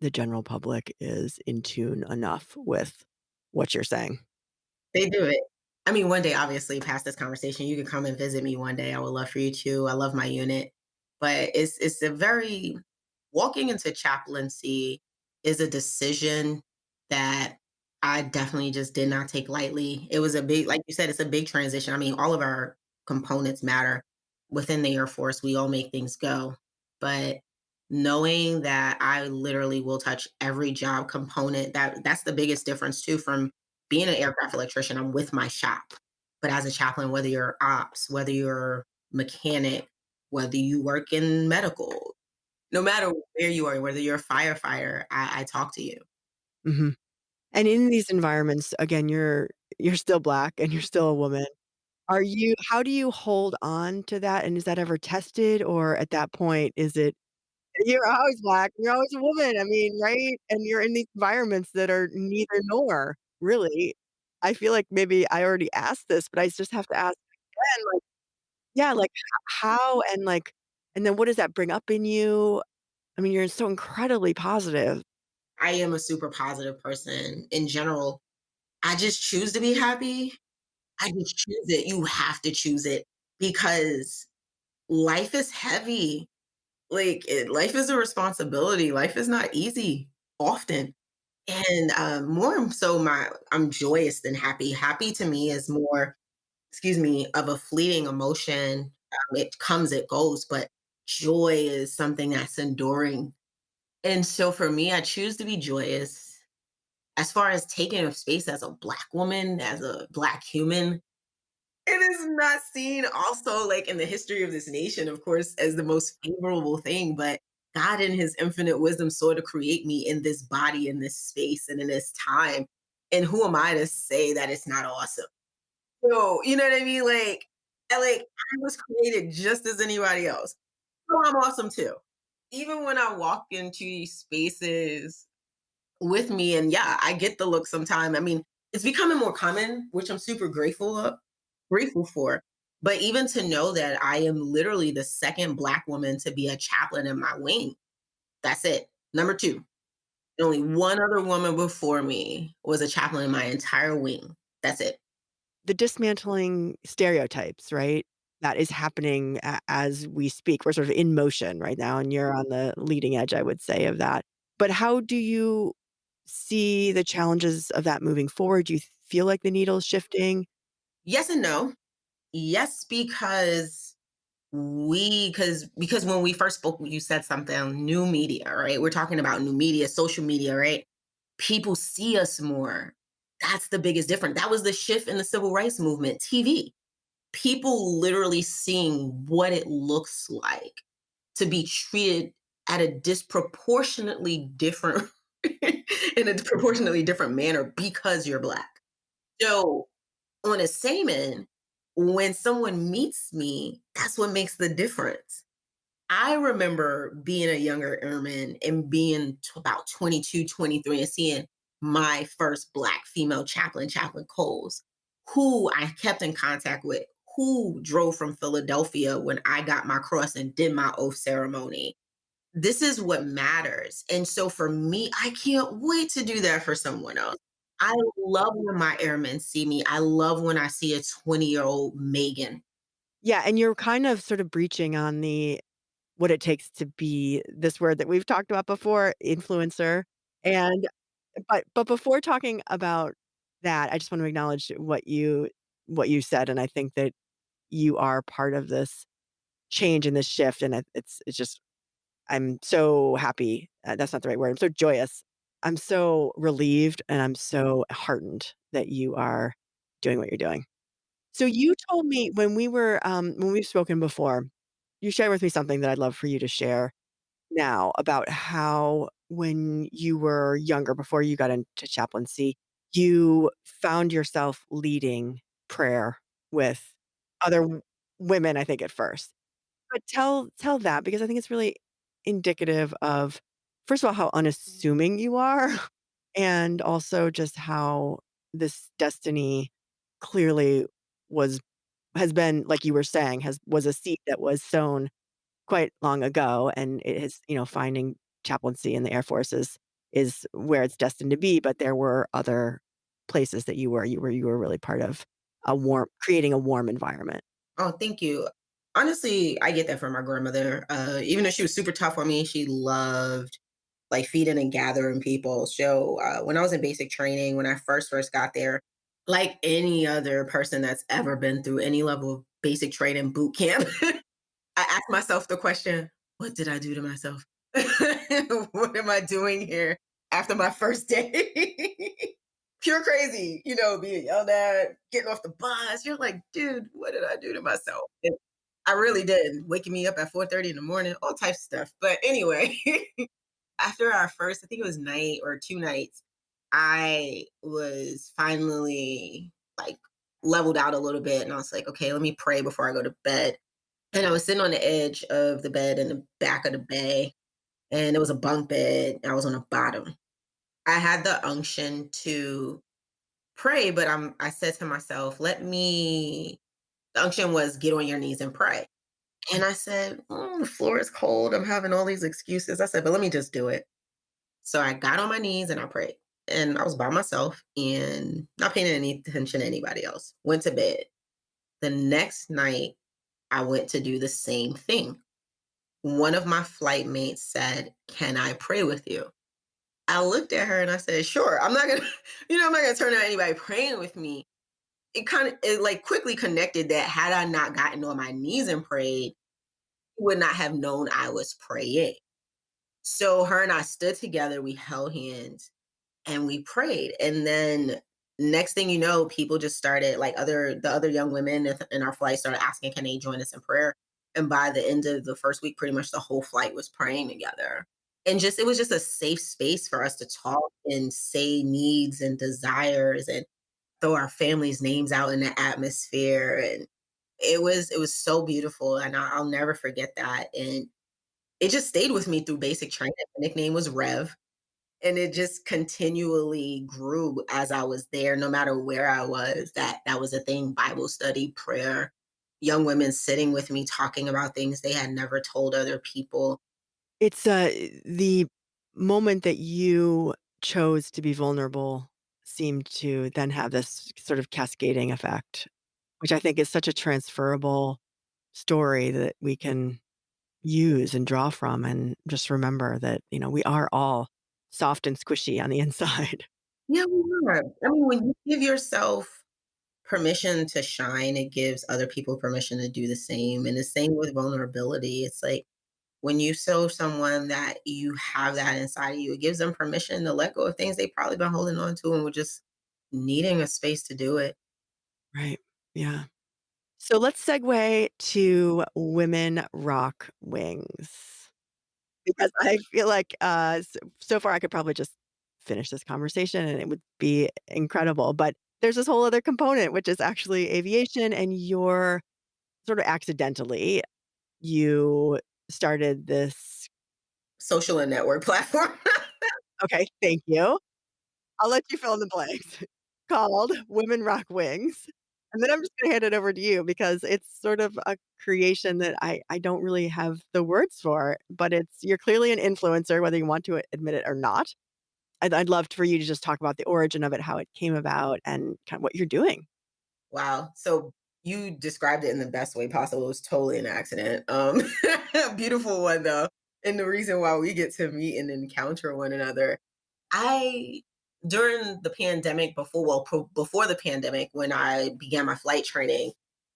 the general public is in tune enough with what you're saying. They do it. I mean, one day, obviously, past this conversation, you can come and visit me one day. I would love for you to. I love my unit, but it's a very walking into chaplaincy is a decision that I definitely just did not take lightly. It was a big, like you said, it's a big transition. I mean, all of our components matter within the Air Force. We all make things go, but knowing that I literally will touch every job component, that's the biggest difference too from being an aircraft electrician. I'm with my shop. But as a chaplain, whether you're ops, whether you're mechanic, whether you work in medical, no matter where you are, whether you're a firefighter, I talk to you. Mhm. And in these environments, again, you're still Black and you're still a woman. Are you how do you hold on to that? And is that ever tested? Or at that point, is it you're always Black, you're always a woman, I mean, right? And you're in these environments that are neither nor, really. I feel like maybe I already asked this, but I just have to ask again, like, yeah, like, how and, like and then what does that bring up in you? I mean, you're so incredibly positive. I am a super positive person in general. I just choose to be happy. I just choose it. You have to choose it because life is heavy. Life is a responsibility. Life is not easy often. And more so, I'm joyous than happy. Happy to me is more, excuse me, of a fleeting emotion. It comes, it goes, but joy is something that's enduring. And so for me, I choose to be joyous. As far as taking up space as a Black woman, as a Black human, it is not seen also like in the history of this nation, of course, as the most favorable thing. But God, in his infinite wisdom, sort of create me in this body, in this space, and in this time. And who am I to say that it's not awesome? So, you know what I mean? I was created just as anybody else. So I'm awesome too. Even when I walk into these spaces with me, and yeah, I get the look sometime. I mean, it's becoming more common, which I'm super grateful for. But even to know that I am literally the second Black woman to be a chaplain in my wing. That's it. Number two. Only one other woman before me was a chaplain in my entire wing. That's it. The dismantling stereotypes, right? That is happening as we speak. We're sort of in motion right now, and you're on the leading edge, I would say, of that. But how do you see the challenges of that moving forward? Do you feel like the needle is shifting? Yes and no. Yes, because when we first spoke, you said something new media, right? We're talking about new media, social media, right? People see us more. That's the biggest difference. That was the shift in the civil rights movement, TV. People literally seeing what it looks like to be treated at a disproportionately different in a proportionately different manner because you're Black. So on a same end, when someone meets me, that's what makes the difference. I remember being a younger airman and being about 22, 23, and seeing my first Black female chaplain, Chaplain Coles, who I kept in contact with, who drove from Philadelphia when I got my cross and did my oath ceremony. This is what matters. And so for me, I can't wait to do that for someone else. I love when my airmen see me. I love when I see a 20-year-old Megan. Yeah, and you're kind of sort of breaching on the what it takes to be this word that we've talked about before, influencer. And but before talking about that, I just want to acknowledge what you said, and I think that you are part of this change and this shift, and it's just I'm so happy. That's not the right word. I'm so joyous. I'm so relieved, and I'm so heartened that you are doing what you're doing. So you told me when we've spoken before, you shared with me something that I'd love for you to share now about how when you were younger, before you got into chaplaincy, you found yourself leading prayer with other women, I think, at first. But tell that because I think it's really indicative of, first of all, how unassuming you are, and also just how this destiny clearly was has been, like you were saying, has was a seed that was sown quite long ago, and it is, finding chaplaincy in the Air Force is where it's destined to be, but there were other places that you were really part of creating a warm environment. Oh, thank you. Honestly, I get that from my grandmother. Even though she was super tough on me, she loved like feeding and gathering people. So when I was in basic training, when I first got there, like any other person that's ever been through any level of basic training boot camp, I asked myself the question, what did I do to myself? What am I doing here after my first day? Pure crazy, being yelled at, getting off the bus. You're like, dude, what did I do to myself? And I really did. Waking me up at 4:30 in the morning, all types of stuff. But anyway, after our first, I think it was night or two nights, I was finally like leveled out a little bit. And I was like, okay, let me pray before I go to bed. And I was sitting on the edge of the bed in the back of the bay, and it was a bunk bed. I was on the bottom. I had the unction to pray, but I said to myself, the unction was get on your knees and pray. And I said, the floor is cold. I'm having all these excuses. I said, but let me just do it. So I got on my knees and I prayed. and I was by myself and not paying any attention to anybody else. Went to bed. The next night, I went to do the same thing. One of my flight mates said, "Can I pray with you?" I looked at her and I said, "Sure." I'm not gonna, I'm not gonna turn down anybody praying with me. It like quickly connected that had I not gotten on my knees and prayed, he would not have known I was praying. So her and I stood together, we held hands, and we prayed. And then next thing you know, people just started like the other young women in our flight started asking, can they join us in prayer? And by the end of the first week, pretty much the whole flight was praying together. And just it was just a safe space for us to talk and say needs and desires and throw our families' names out in the atmosphere. And it was so beautiful. And I'll never forget that. And it just stayed with me through basic training. My nickname was Rev, and it just continually grew as I was there, no matter where I was. That was a thing, Bible study, prayer, young women sitting with me talking about things they had never told other people. It's, the moment that you chose to be vulnerable seemed to then have this sort of cascading effect, which I think is such a transferable story that we can use and draw from and just remember that, we are all soft and squishy on the inside. Yeah, we are. I mean, when you give yourself permission to shine, it gives other people permission to do the same. And the same with vulnerability. It's like when you show someone that you have that inside of you, it gives them permission to let go of things they probably been holding on to and were just needing a space to do it. Right. Yeah. So let's segue to women rock wings. Because I feel like, so far I could probably just finish this conversation and it would be incredible, but there's this whole other component, which is actually aviation, and you're sort of accidentally, you started this. Social and network platform. Okay, thank you. I'll let you fill in the blanks. Called Women Rock Wings, and then I'm just gonna hand it over to you because it's sort of a creation that I don't really have the words for, but you're clearly an influencer, whether you want to admit it or not. I'd love for you to just talk about the origin of it, how it came about, and kind of what you're doing. Wow. So you described it in the best way possible. It was totally an accident. Beautiful one though. And the reason why we get to meet and encounter one another. I during the pandemic before the pandemic when I began my flight training,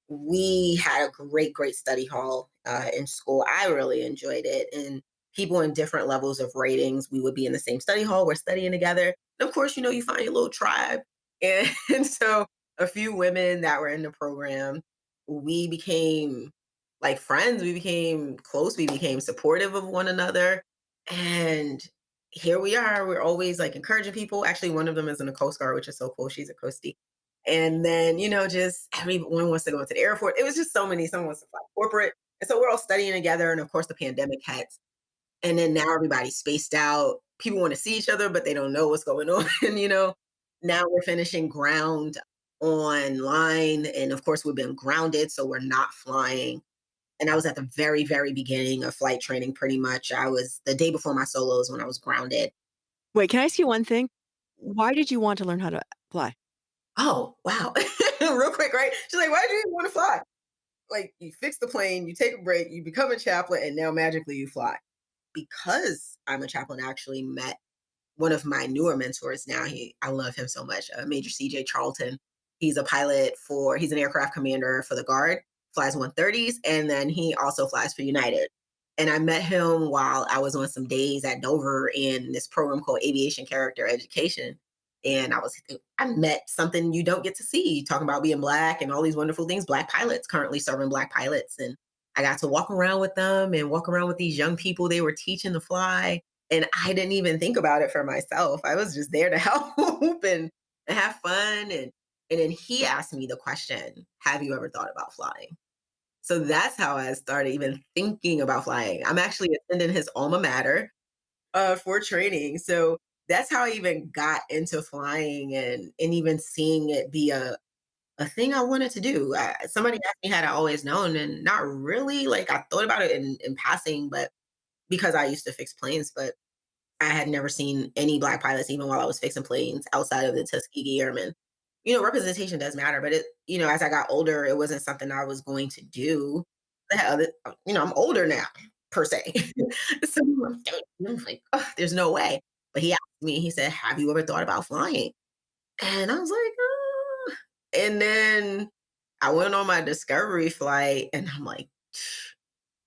we had a great study hall in school. I really enjoyed it, and people in different levels of ratings. We would be in the same study hall. We're studying together, and of course, you find your little tribe, and, and so a few women that were in the program, we became like friends. We became close. We became supportive of one another, and here we are. We're always like encouraging people. Actually, one of them is in the Coast Guard, which is so cool. She's a coastie. And then, just everyone wants to go into the airport. It was just so many. Someone wants to fly corporate. And so we're all studying together. And of course, the pandemic hits. And then now everybody's spaced out. People want to see each other, but they don't know what's going on. And, now we're finishing ground online. And of course, we've been grounded. So we're not flying. And I was at the very, very beginning of flight training, pretty much. I was the day before my solos when I was grounded. Wait, can I ask you one thing? Why did you want to learn how to fly? Oh, wow. Real quick, right? She's like, why do you want to fly? Like, you fix the plane, you take a break, you become a chaplain, and now magically you fly. Because I'm a chaplain, I actually met one of my newer mentors now. I love him so much. Major CJ Charlton. He's an aircraft commander for the Guard, flies 130s, and then he also flies for United. And I met him while I was on some days at Dover in this program called Aviation Character Education. And I met something you don't get to see, talking about being Black and all these wonderful things. Black pilots, currently serving Black pilots. And I got to walk around with them and walk around with these young people they were teaching to fly. And I didn't even think about it for myself. I was just there to help and have fun. And then he asked me the question, have you ever thought about flying? So that's how I started even thinking about flying. I'm actually attending his alma mater for training. So that's how I even got into flying and even seeing it be a thing I wanted to do. Somebody asked me had I always known, and not really. Like I thought about it in passing, but because I used to fix planes, but I had never seen any Black pilots, even while I was fixing planes outside of the Tuskegee Airmen. Representation does matter, but as I got older, it wasn't something I was going to do. I had I'm older now, per se. So I'm like, "Ugh, there's no way." But he asked me, he said, "Have you ever thought about flying?" And I was like, And then I went on my discovery flight and I'm like,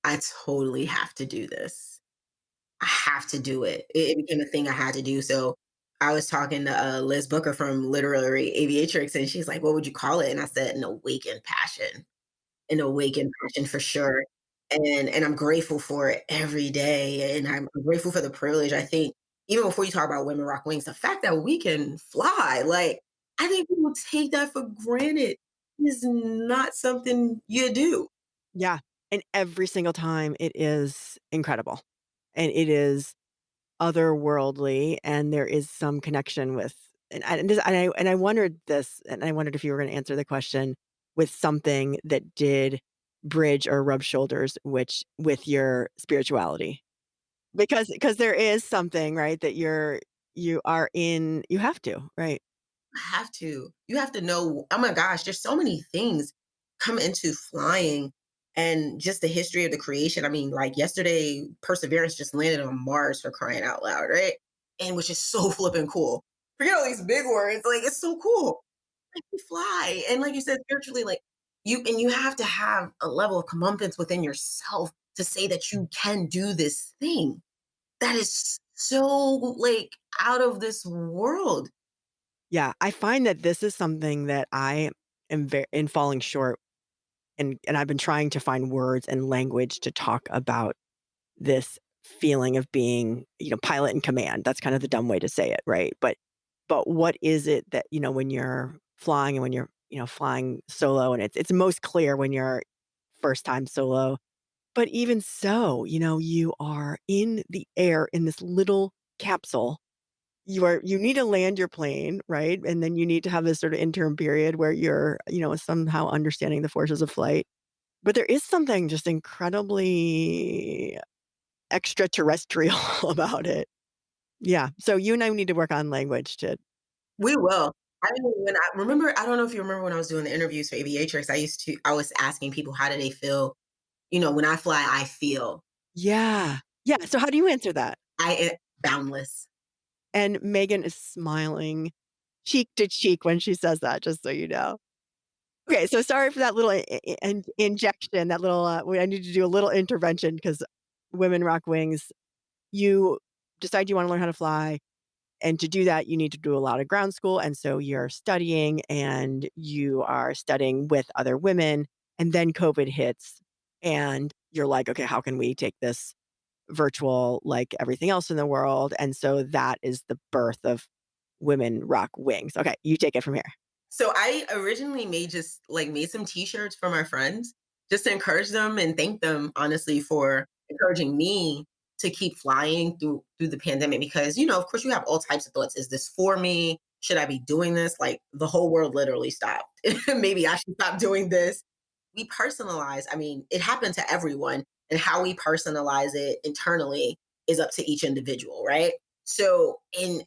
I totally have to do this. I have to do it. It became a thing I had to do. So I was talking to Liz Booker from Literary Aviatrix, and she's like, "What would you call it?" And I said, an awakened passion for sure. And I'm grateful for it every day, and I'm grateful for the privilege. I think even before you talk about Women Rock Wings, the fact that we can fly, like I think people take that for granted is not something you do. Yeah, and every single time it is incredible, and it is otherworldly, and there is some connection with and I wondered this, and I wondered if you were gonna answer the question with something that did bridge or rub shoulders which with your spirituality. Because there is something, right, that you are in you have to, right? Have to. You have to know, oh my gosh, there's so many things come into flying and just the history of the creation. I mean, like yesterday, Perseverance just landed on Mars for crying out loud, right? And which is so flipping cool. Forget all these big words. Like it's so cool. Like you fly. And like you said, spiritually, like you have to have a level of comeuppance within yourself to say that you can do this thing. That is so like out of this world. Yeah, I find that this is something that I am in falling short, and I've been trying to find words and language to talk about this feeling of being, pilot in command. That's kind of the dumb way to say it, right? But what is it that, when you're flying and when you're, flying solo, and it's most clear when you're first time solo. But even so, you are in the air in this little capsule. You need to land your plane, right? And then you need to have this sort of interim period where you're, somehow understanding the forces of flight. But there is something just incredibly extraterrestrial about it. Yeah, so you and I need to work on language to We will. I mean, when I remember, I don't know if you remember when I was doing the interviews for aviatrix, I was asking people, how do they feel? When I fly, I feel Yeah. Yeah, so how do you answer that? boundless. And Megan is smiling cheek to cheek when she says that, just so you know. Okay, so sorry for that little injection, that little, I need to do a little intervention because Women Rock Wings, you decide you wanna learn how to fly. And to do that, you need to do a lot of ground school, and so you're studying, and you are studying with other women, and then COVID hits, and you're like, "Okay, how can we take this virtual like everything else in the world?" And so that is the birth of Women Rock Wings. Okay, you take it from here. So I originally made some t-shirts for my friends just to encourage them and thank them honestly for encouraging me to keep flying through the pandemic because of course you have all types of thoughts. Is this for me? Should I be doing this? Like the whole world literally stopped. Maybe I should stop doing this. We personalize, I mean, it happened to everyone, and how we personalize it internally is up to each individual, right? So, and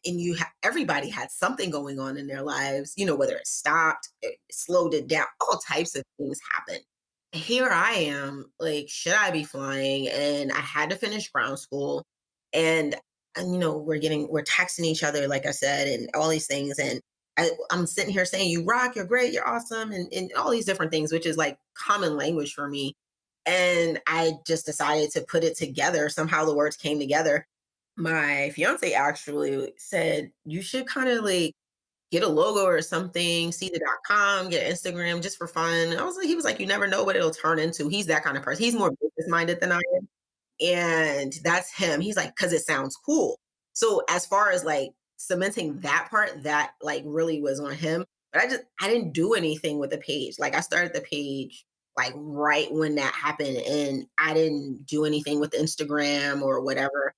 everybody had something going on in their lives, whether it stopped, it slowed it down, all types of things happen. Here I am, like, should I be flying? And I had to finish ground school, and we're texting each other, like I said, and all these things, and I'm sitting here saying, "You rock, you're great, you're awesome," and all these different things, which is like common language for me. And I just decided to put it together. Somehow the words came together. My fiance actually said, "You should kind of like get a logo or something, see the .com, get Instagram just for fun." He was like, "You never know what it'll turn into." He's that kind of person. He's more business minded than I am. And that's him. He's like, "Cause it sounds cool." So as far as like cementing that part, that like really was on him. But I didn't do anything with the page. Like I started the page like right when that happened, and I didn't do anything with Instagram or whatever.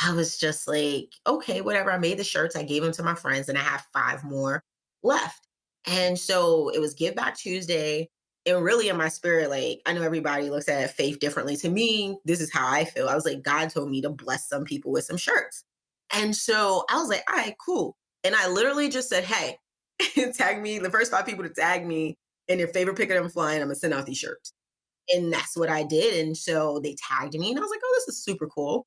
I was just like, okay, whatever. I made the shirts, I gave them to my friends, and I have 5 more left. And so it was Give Back Tuesday. And really, in my spirit, like, I know everybody looks at faith differently. To me, this is how I feel. I was like, God told me to bless some people with some shirts. And so I was like, all right, cool. And I literally just said, hey, tag me, the first 5 people to tag me in their favorite pic of them flying, I'm gonna send out these shirts. And that's what I did. And so they tagged me and I was like, oh, this is super cool.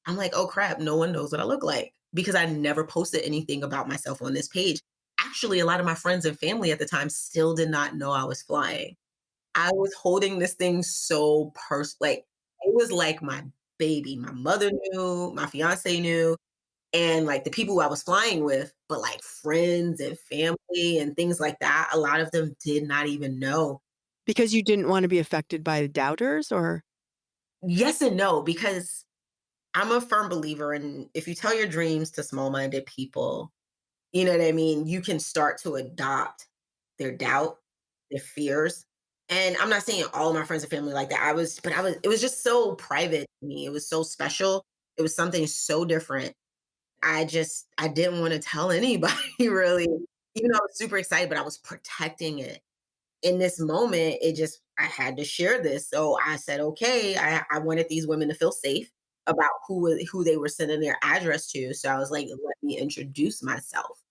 I'm like, oh crap, no one knows what I look like because I never posted anything about myself on this page. Actually, a lot of my friends and family at the time still did not know I was flying. I was holding this thing so like it was like my baby. My mother knew, my fiance knew, and like the people who I was flying with, but like friends and family and things like that, a lot of them did not even know. Because you didn't wanna be affected by the doubters, or Yes and no, because I'm a firm believer in if you tell your dreams to small-minded people, you know what I mean, you can start to adopt their doubt, their fears. And I'm not saying all of my friends and family like that. I was, it was just so private to me. It was so special. It was something so different. I didn't want to tell anybody really, even though I was super excited, but I was protecting it. In this moment, I had to share this. So I said, okay, I wanted these women to feel safe about who they were sending their address to. So I was like, let me introduce myself.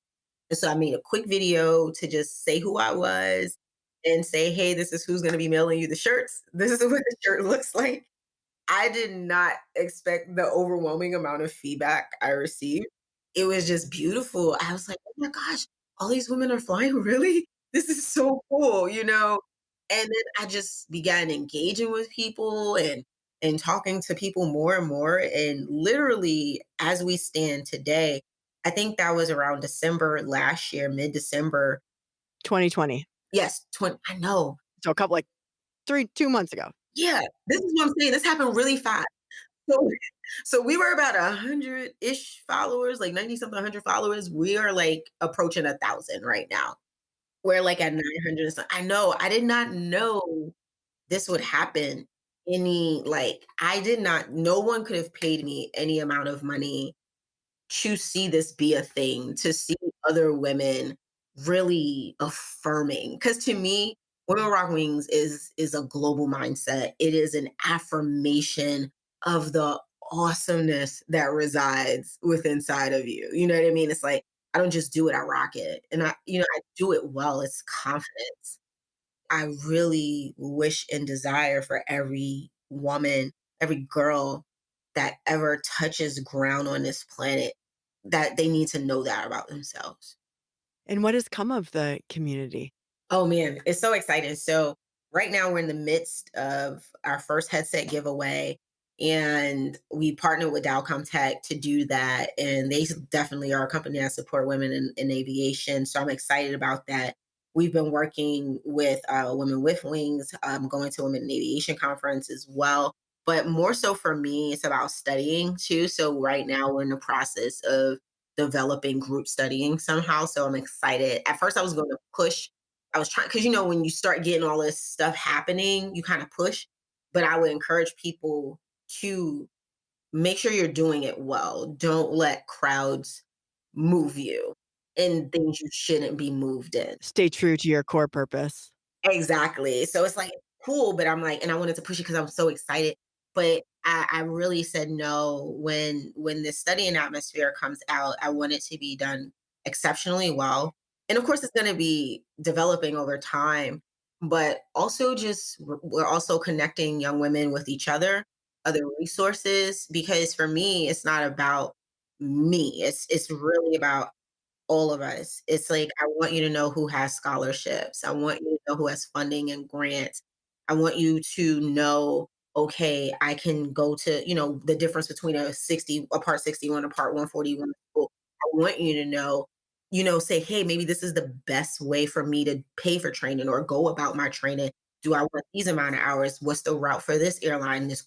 And so I made a quick video to just say who I was and say, hey, this is who's going to be mailing you the shirts. This is what the shirt looks like. I did not expect the overwhelming amount of feedback I received. It was just beautiful. I was like, "Oh my gosh, all these women are flying, really? This is so cool," you know? And then I just began engaging with people and talking to people more and more, and literally, as we stand today, I think that was around December last year, mid-December. 2020. Yes, I know. So a couple, like, 2 months ago. Yeah, this is what I'm saying, this happened really fast. So so we were about 100-ish followers, like 90 something, 100 followers. We are like approaching 1,000 right now. We're like at 900 and some I know, I did not know this would happen. I did not no one could have paid me any amount of money to see this be a thing, to see other women really affirming. Because to me, Women Rock Wings is a global mindset. It is an affirmation of the awesomeness that resides within inside of you. You know what I mean? It's like I don't just do it, I rock it. And I do it well. It's confidence. I really wish and desire for every woman, every girl that ever touches ground on this planet that they need to know that about themselves. And what has come of the community? Oh man, it's so exciting. So right now we're in the midst of our first headset giveaway and we partnered with Dalcom Tech to do that. And they definitely are a company that support women in aviation. So I'm excited about that. We've been working with Women with Wings, going to Women in Aviation conference as well. But more so for me, it's about studying too. So right now we're in the process of developing group studying somehow. So I'm excited. At first I was going to push I was trying because when you start getting all this stuff happening, you kind of push. But I would encourage people to make sure you're doing it well. Don't let crowds move you in things you shouldn't be moved in. Stay true to your core purpose. Exactly. So it's like cool, but I'm like, and I wanted to push it because I'm so excited. But I really said no when the studying atmosphere comes out. I want it to be done exceptionally well, and of course, it's going to be developing over time. But also, we're also connecting young women with each other resources. Because for me, it's not about me. It's really about all of us. It's like, I want you to know who has scholarships. I want you to know who has funding and grants. I want you to know, okay, I can go to, the difference between a part 61, a part 141 school. I want you to know, say, hey, maybe this is the best way for me to pay for training or go about my training. Do I work these amount of hours? What's the route for this airline, this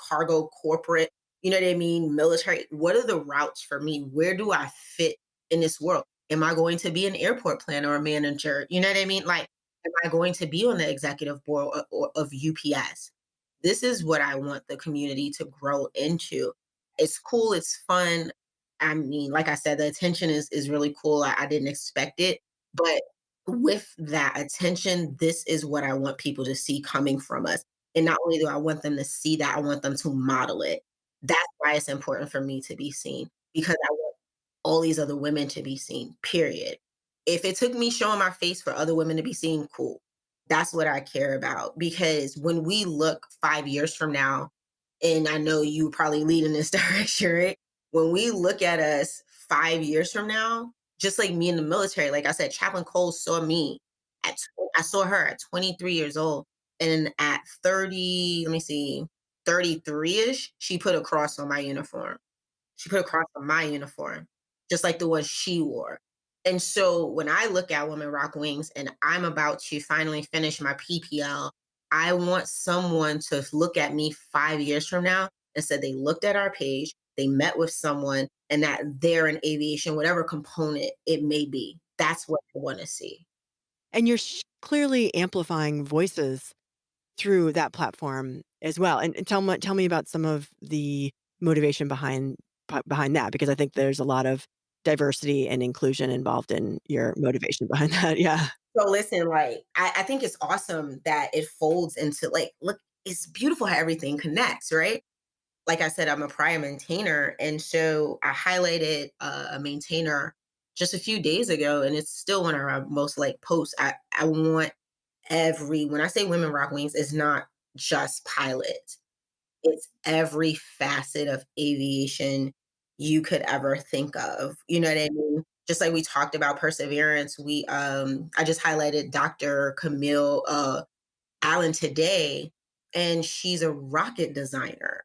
cargo corporate? You know what I mean? Military. What are the routes for me? Where do I fit in this world? Am I going to be an airport planner or manager? You know what I mean? Like, am I going to be on the executive board of UPS? This is what I want the community to grow into. It's cool. It's fun. I mean, like I said, the attention is really cool. I didn't expect it, but with that attention, this is what I want people to see coming from us. And not only do I want them to see that, I want them to model it. That's why it's important for me to be seen because I want all these other women to be seen, period. If it took me showing my face for other women to be seen, cool. That's what I care about. Because when we look 5 years from now, and I know you probably lead in this direction, right? When we look at us 5 years from now, just like me in the military, like I said, Chaplain Cole saw me I saw her at 23 years old. And at 30, let me see, 33-ish, she put a cross on my uniform. She put a cross on my uniform, just like the one she wore. And so when I look at Women Rock Wings and I'm about to finally finish my PPL, I want someone to look at me 5 years from now and said they looked at our page, they met with someone, and that they're in aviation, whatever component it may be. That's what I want to see. And you're clearly amplifying voices through that platform as well. And tell me about some of the motivation behind that, because I think there's a lot of diversity and inclusion involved in your motivation behind that. Yeah. So listen, like I think it's awesome that it folds into like, look, it's beautiful how everything connects, right? Like I said, I'm a prior maintainer. And so I highlighted a maintainer just a few days ago, and it's still one of our most like posts. I want when I say Women Rock Wings, it's not just pilots, it's every facet of aviation you could ever think of. You know what I mean? Just like we talked about perseverance, I just highlighted Dr. Camille Allen today, and she's a rocket designer.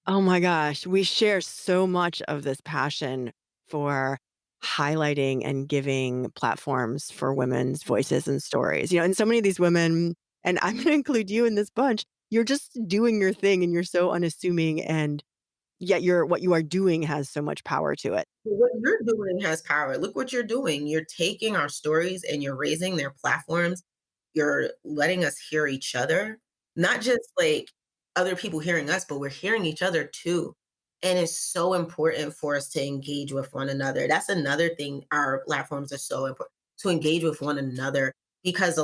Oh my gosh, we share so much of this passion for highlighting and giving platforms for women's voices and stories. And so many of these women, and I'm going to include you in this bunch, you're just doing your thing and you're so unassuming, and yet what you are doing has so much power to it. What you're doing has power. Look what you're doing. You're taking our stories and you're raising their platforms. You're letting us hear each other, not just like other people hearing us, but we're hearing each other too. And it's so important for us to engage with one another. That's another thing our platforms are so important, to engage with one another, because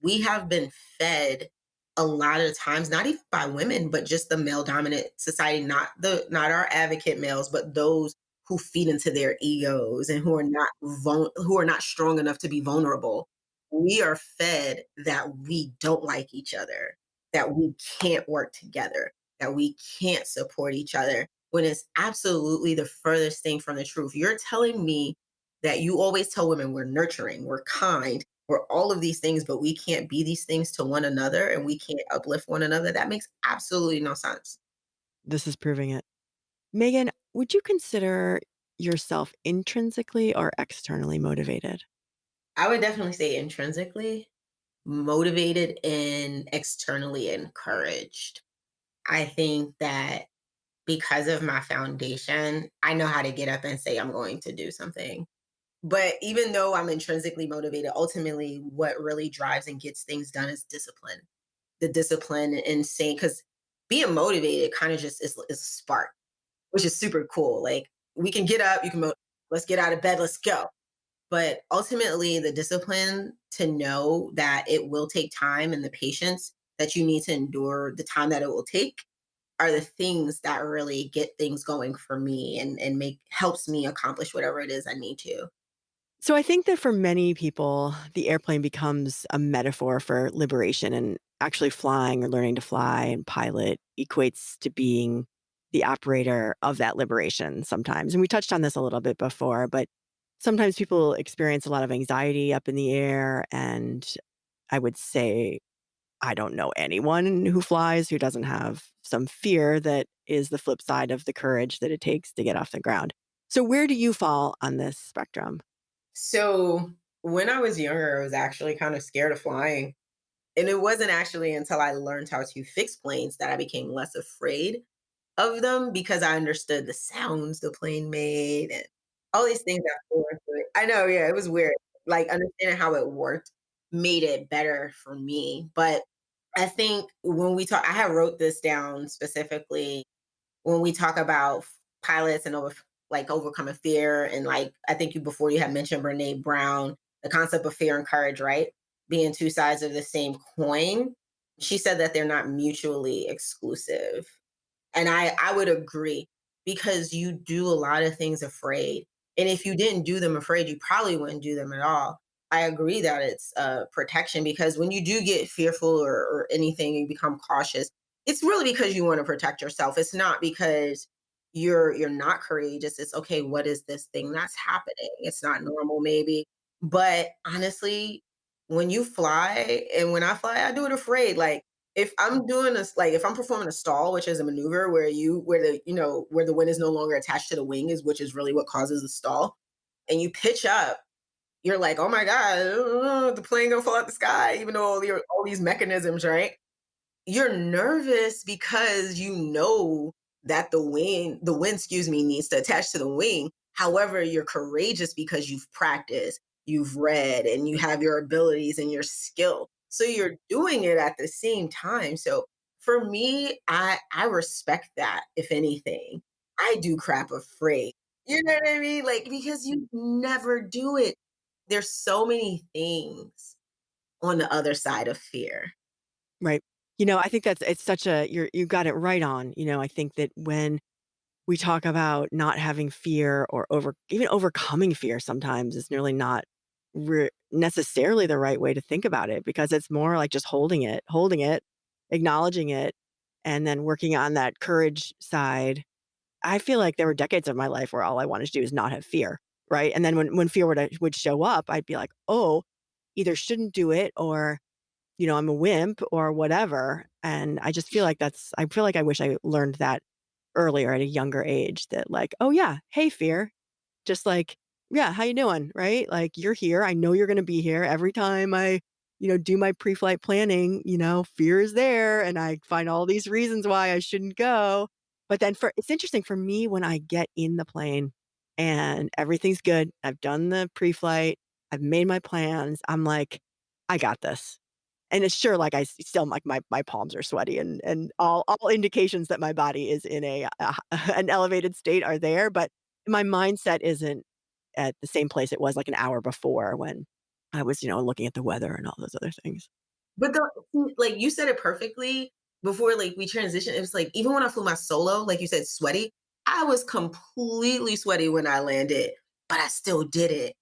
we have been fed a lot of times, not even by women, but just the male dominant society, not our advocate males, but those who feed into their egos and who are not strong enough to be vulnerable. We are fed that we don't like each other, that we can't work together, that we can't support each other, when it's absolutely the furthest thing from the truth. You're telling me that you always tell women we're nurturing, we're kind, we're all of these things, but we can't be these things to one another and we can't uplift one another. That makes absolutely no sense. This is proving it. Megan, would you consider yourself intrinsically or externally motivated? I would definitely say intrinsically motivated and externally encouraged. I think that because of my foundation, I know how to get up and say I'm going to do something. But even though I'm intrinsically motivated, ultimately what really drives and gets things done is discipline. The discipline and saying, because being motivated kind of just is a spark, which is super cool. Like we can get up, let's get out of bed, let's go. But ultimately, the discipline to know that it will take time and the patience that you need to endure the time that it will take are the things that really get things going for me and make helps me accomplish whatever it is I need to. So I think that for many people, the airplane becomes a metaphor for liberation, and actually flying or learning to fly and pilot equates to being the operator of that liberation sometimes. And we touched on this a little bit before, but sometimes people experience a lot of anxiety up in the air. And I would say, I don't know anyone who flies who doesn't have some fear that is the flip side of the courage that it takes to get off the ground. So where do you fall on this spectrum? So when I was younger, I was actually kind of scared of flying. And it wasn't actually until I learned how to fix planes that I became less afraid of them, because I understood the sounds the plane made and all these things that flew into it. I know, yeah, it was weird. Like understanding how it worked made it better for me. But I think when we talk, I had wrote this down specifically when we talk about pilots and overcoming fear. And like I think you before you had mentioned Brene Brown, the concept of fear and courage, right? Being two sides of the same coin. She said that they're not mutually exclusive. And I would agree. because you do a lot of things afraid. And if you didn't do them afraid, you probably wouldn't do them at all. I agree that it's protection, because when you do get fearful or anything, you become cautious. It's really because you want to protect yourself. It's not because you're not courageous. It's okay. What is this thing that's happening? It's not normal, maybe. But honestly, when you fly, and when I fly, I do it afraid. Like if I'm doing this, like if I'm performing a stall, which is a maneuver where the where the wind is no longer attached to the wing, is which is really what causes the stall, and you pitch up, you're like, oh my god, the plane gonna fall out the sky, even though all these mechanisms, right? You're nervous because you know that the wind, excuse me, needs to attach to the wing. However, you're courageous because you've practiced, you've read, and you have your abilities and your skill. So you're doing it at the same time. So for me, I respect that. If anything, I do crap afraid. You know what I mean? Like, because you never do it. There's so many things on the other side of fear. Right. I think it's such a you got it right on. I think that when we talk about not having fear or even overcoming fear sometimes is nearly not necessarily the right way to think about it, because it's more like just holding it, acknowledging it, and then working on that courage side. I feel like there were decades of my life where all I wanted to do is not have fear, right? And then when fear would show up, I'd be like, oh, either shouldn't do it, or I'm a wimp or whatever. And I feel like I wish I learned that earlier at a younger age, that like, oh yeah, hey fear, just like, yeah, how you doing? Right? Like you're here. I know you're going to be here every time I, do my pre-flight planning, fear is there and I find all these reasons why I shouldn't go. But then it's interesting for me when I get in the plane and everything's good. I've done the pre-flight. I've made my plans. I'm like, I got this. And it's sure, like, still, like, my palms are sweaty, and all indications that my body is in an elevated state are there, but my mindset isn't at the same place it was, like, an hour before when I was, looking at the weather and all those other things. But like you said it perfectly before, like we transitioned. It was like even when I flew my solo, like you said, sweaty. I was completely sweaty when I landed, but I still did it.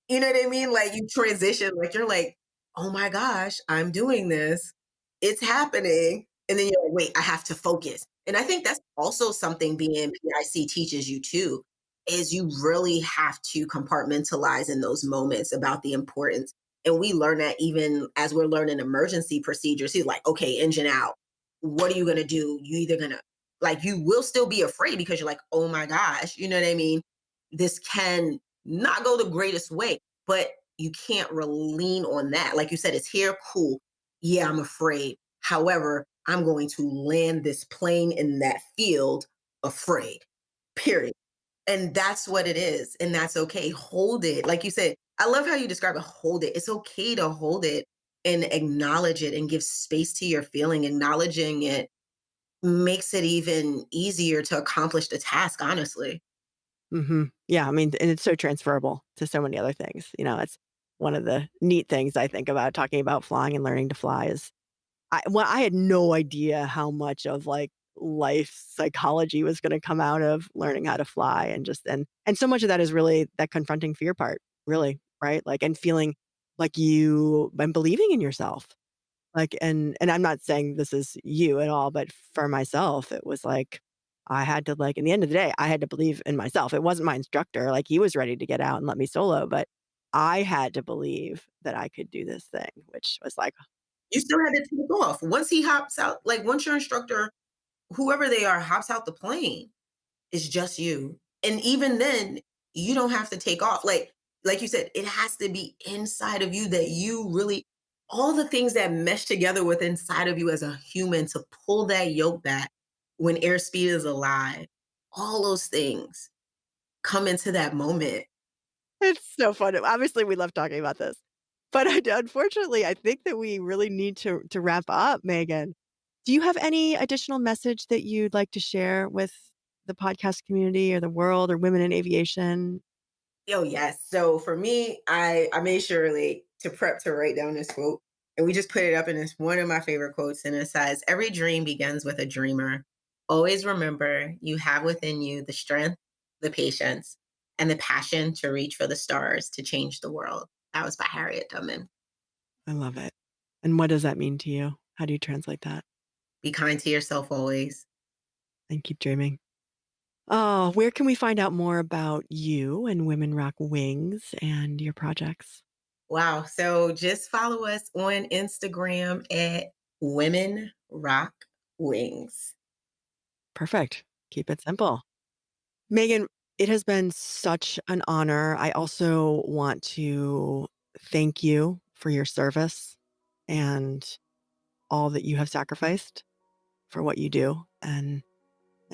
You know what I mean? Like you transition, like you're like, oh my gosh, I'm doing this. It's happening. And then you're like, wait, I have to focus. And I think that's also something being PIC teaches you too, is you really have to compartmentalize in those moments about the importance. And we learn that even as we're learning emergency procedures. He's like, okay, engine out. What are you gonna do? You either gonna like you will still be afraid because you're like, oh my gosh, you know what I mean? This can not go the greatest way, but you can't lean on that. Like you said, it's here, cool. Yeah, I'm afraid. However, I'm going to land this plane in that field afraid, period. And that's what it is. And that's okay. Hold it. Like you said, I love how you describe it. Hold it. It's okay to hold it and acknowledge it and give space to your feeling. Acknowledging it makes it even easier to accomplish the task, honestly. Yeah, I mean, and it's so transferable to so many other things. It's one of the neat things I think about talking about flying and learning to fly is I had no idea how much of, like, life psychology was gonna come out of learning how to fly, and so much of that is really that confronting fear part, really, right? Like, and feeling like and believing in yourself. Like, and I'm not saying this is you at all, but for myself, it was like, I had to, like, in the end of the day, I had to believe in myself. It wasn't my instructor, like, he was ready to get out and let me solo, but I had to believe that I could do this thing, which was like, You still had to take off. Once he hops out, like once your instructor, whoever they are, hops out the plane, it's just you. And even then, you don't have to take off. Like you said, it has to be inside of you that you really all the things that mesh together with inside of you as a human to pull that yoke back when airspeed is alive. All those things come into that moment. it's so fun. Obviously, we love talking about this, but unfortunately, I think that we really need to wrap up, Megan. Do you have any additional message that you'd like to share with the podcast community or the world or women in aviation? Oh yes. So for me, I made sure like to prep to write down this quote. And we just put it up and it's one of my favorite quotes. And it says, every dream begins with a dreamer. Always remember you have within you the strength, the patience, and the passion to reach for the stars to change the world. That was by Harriet Tubman. I love it. And what does that mean to you? How do you translate that? Be kind to yourself always. And keep dreaming. Oh, where can we find out more about you and Women Rock Wings and your projects? Wow. So just follow us on Instagram at Women Rock Wings. Perfect. Keep it simple. Meagan, it has been such an honor. I also want to thank you for your service and all that you have sacrificed for what you do. And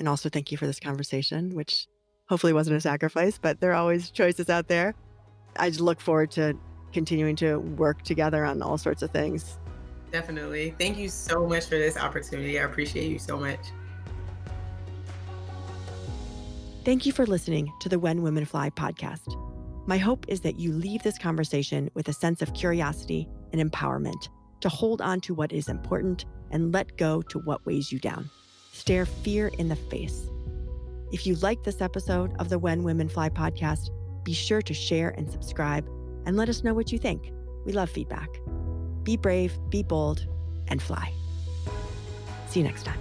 also thank you for this conversation, which hopefully wasn't a sacrifice, but there are always choices out there. I just look forward to continuing to work together on all sorts of things. Definitely. Thank you so much for this opportunity. I appreciate you so much. Thank you for listening to the When Women Fly podcast. My hope is that you leave this conversation with a sense of curiosity and empowerment to hold on to what is important and let go to what weighs you down. Stare fear in the face. If you like this episode of the When Women Fly podcast, be sure to share and subscribe and let us know what you think. We love feedback. Be brave, be bold, and fly. See you next time.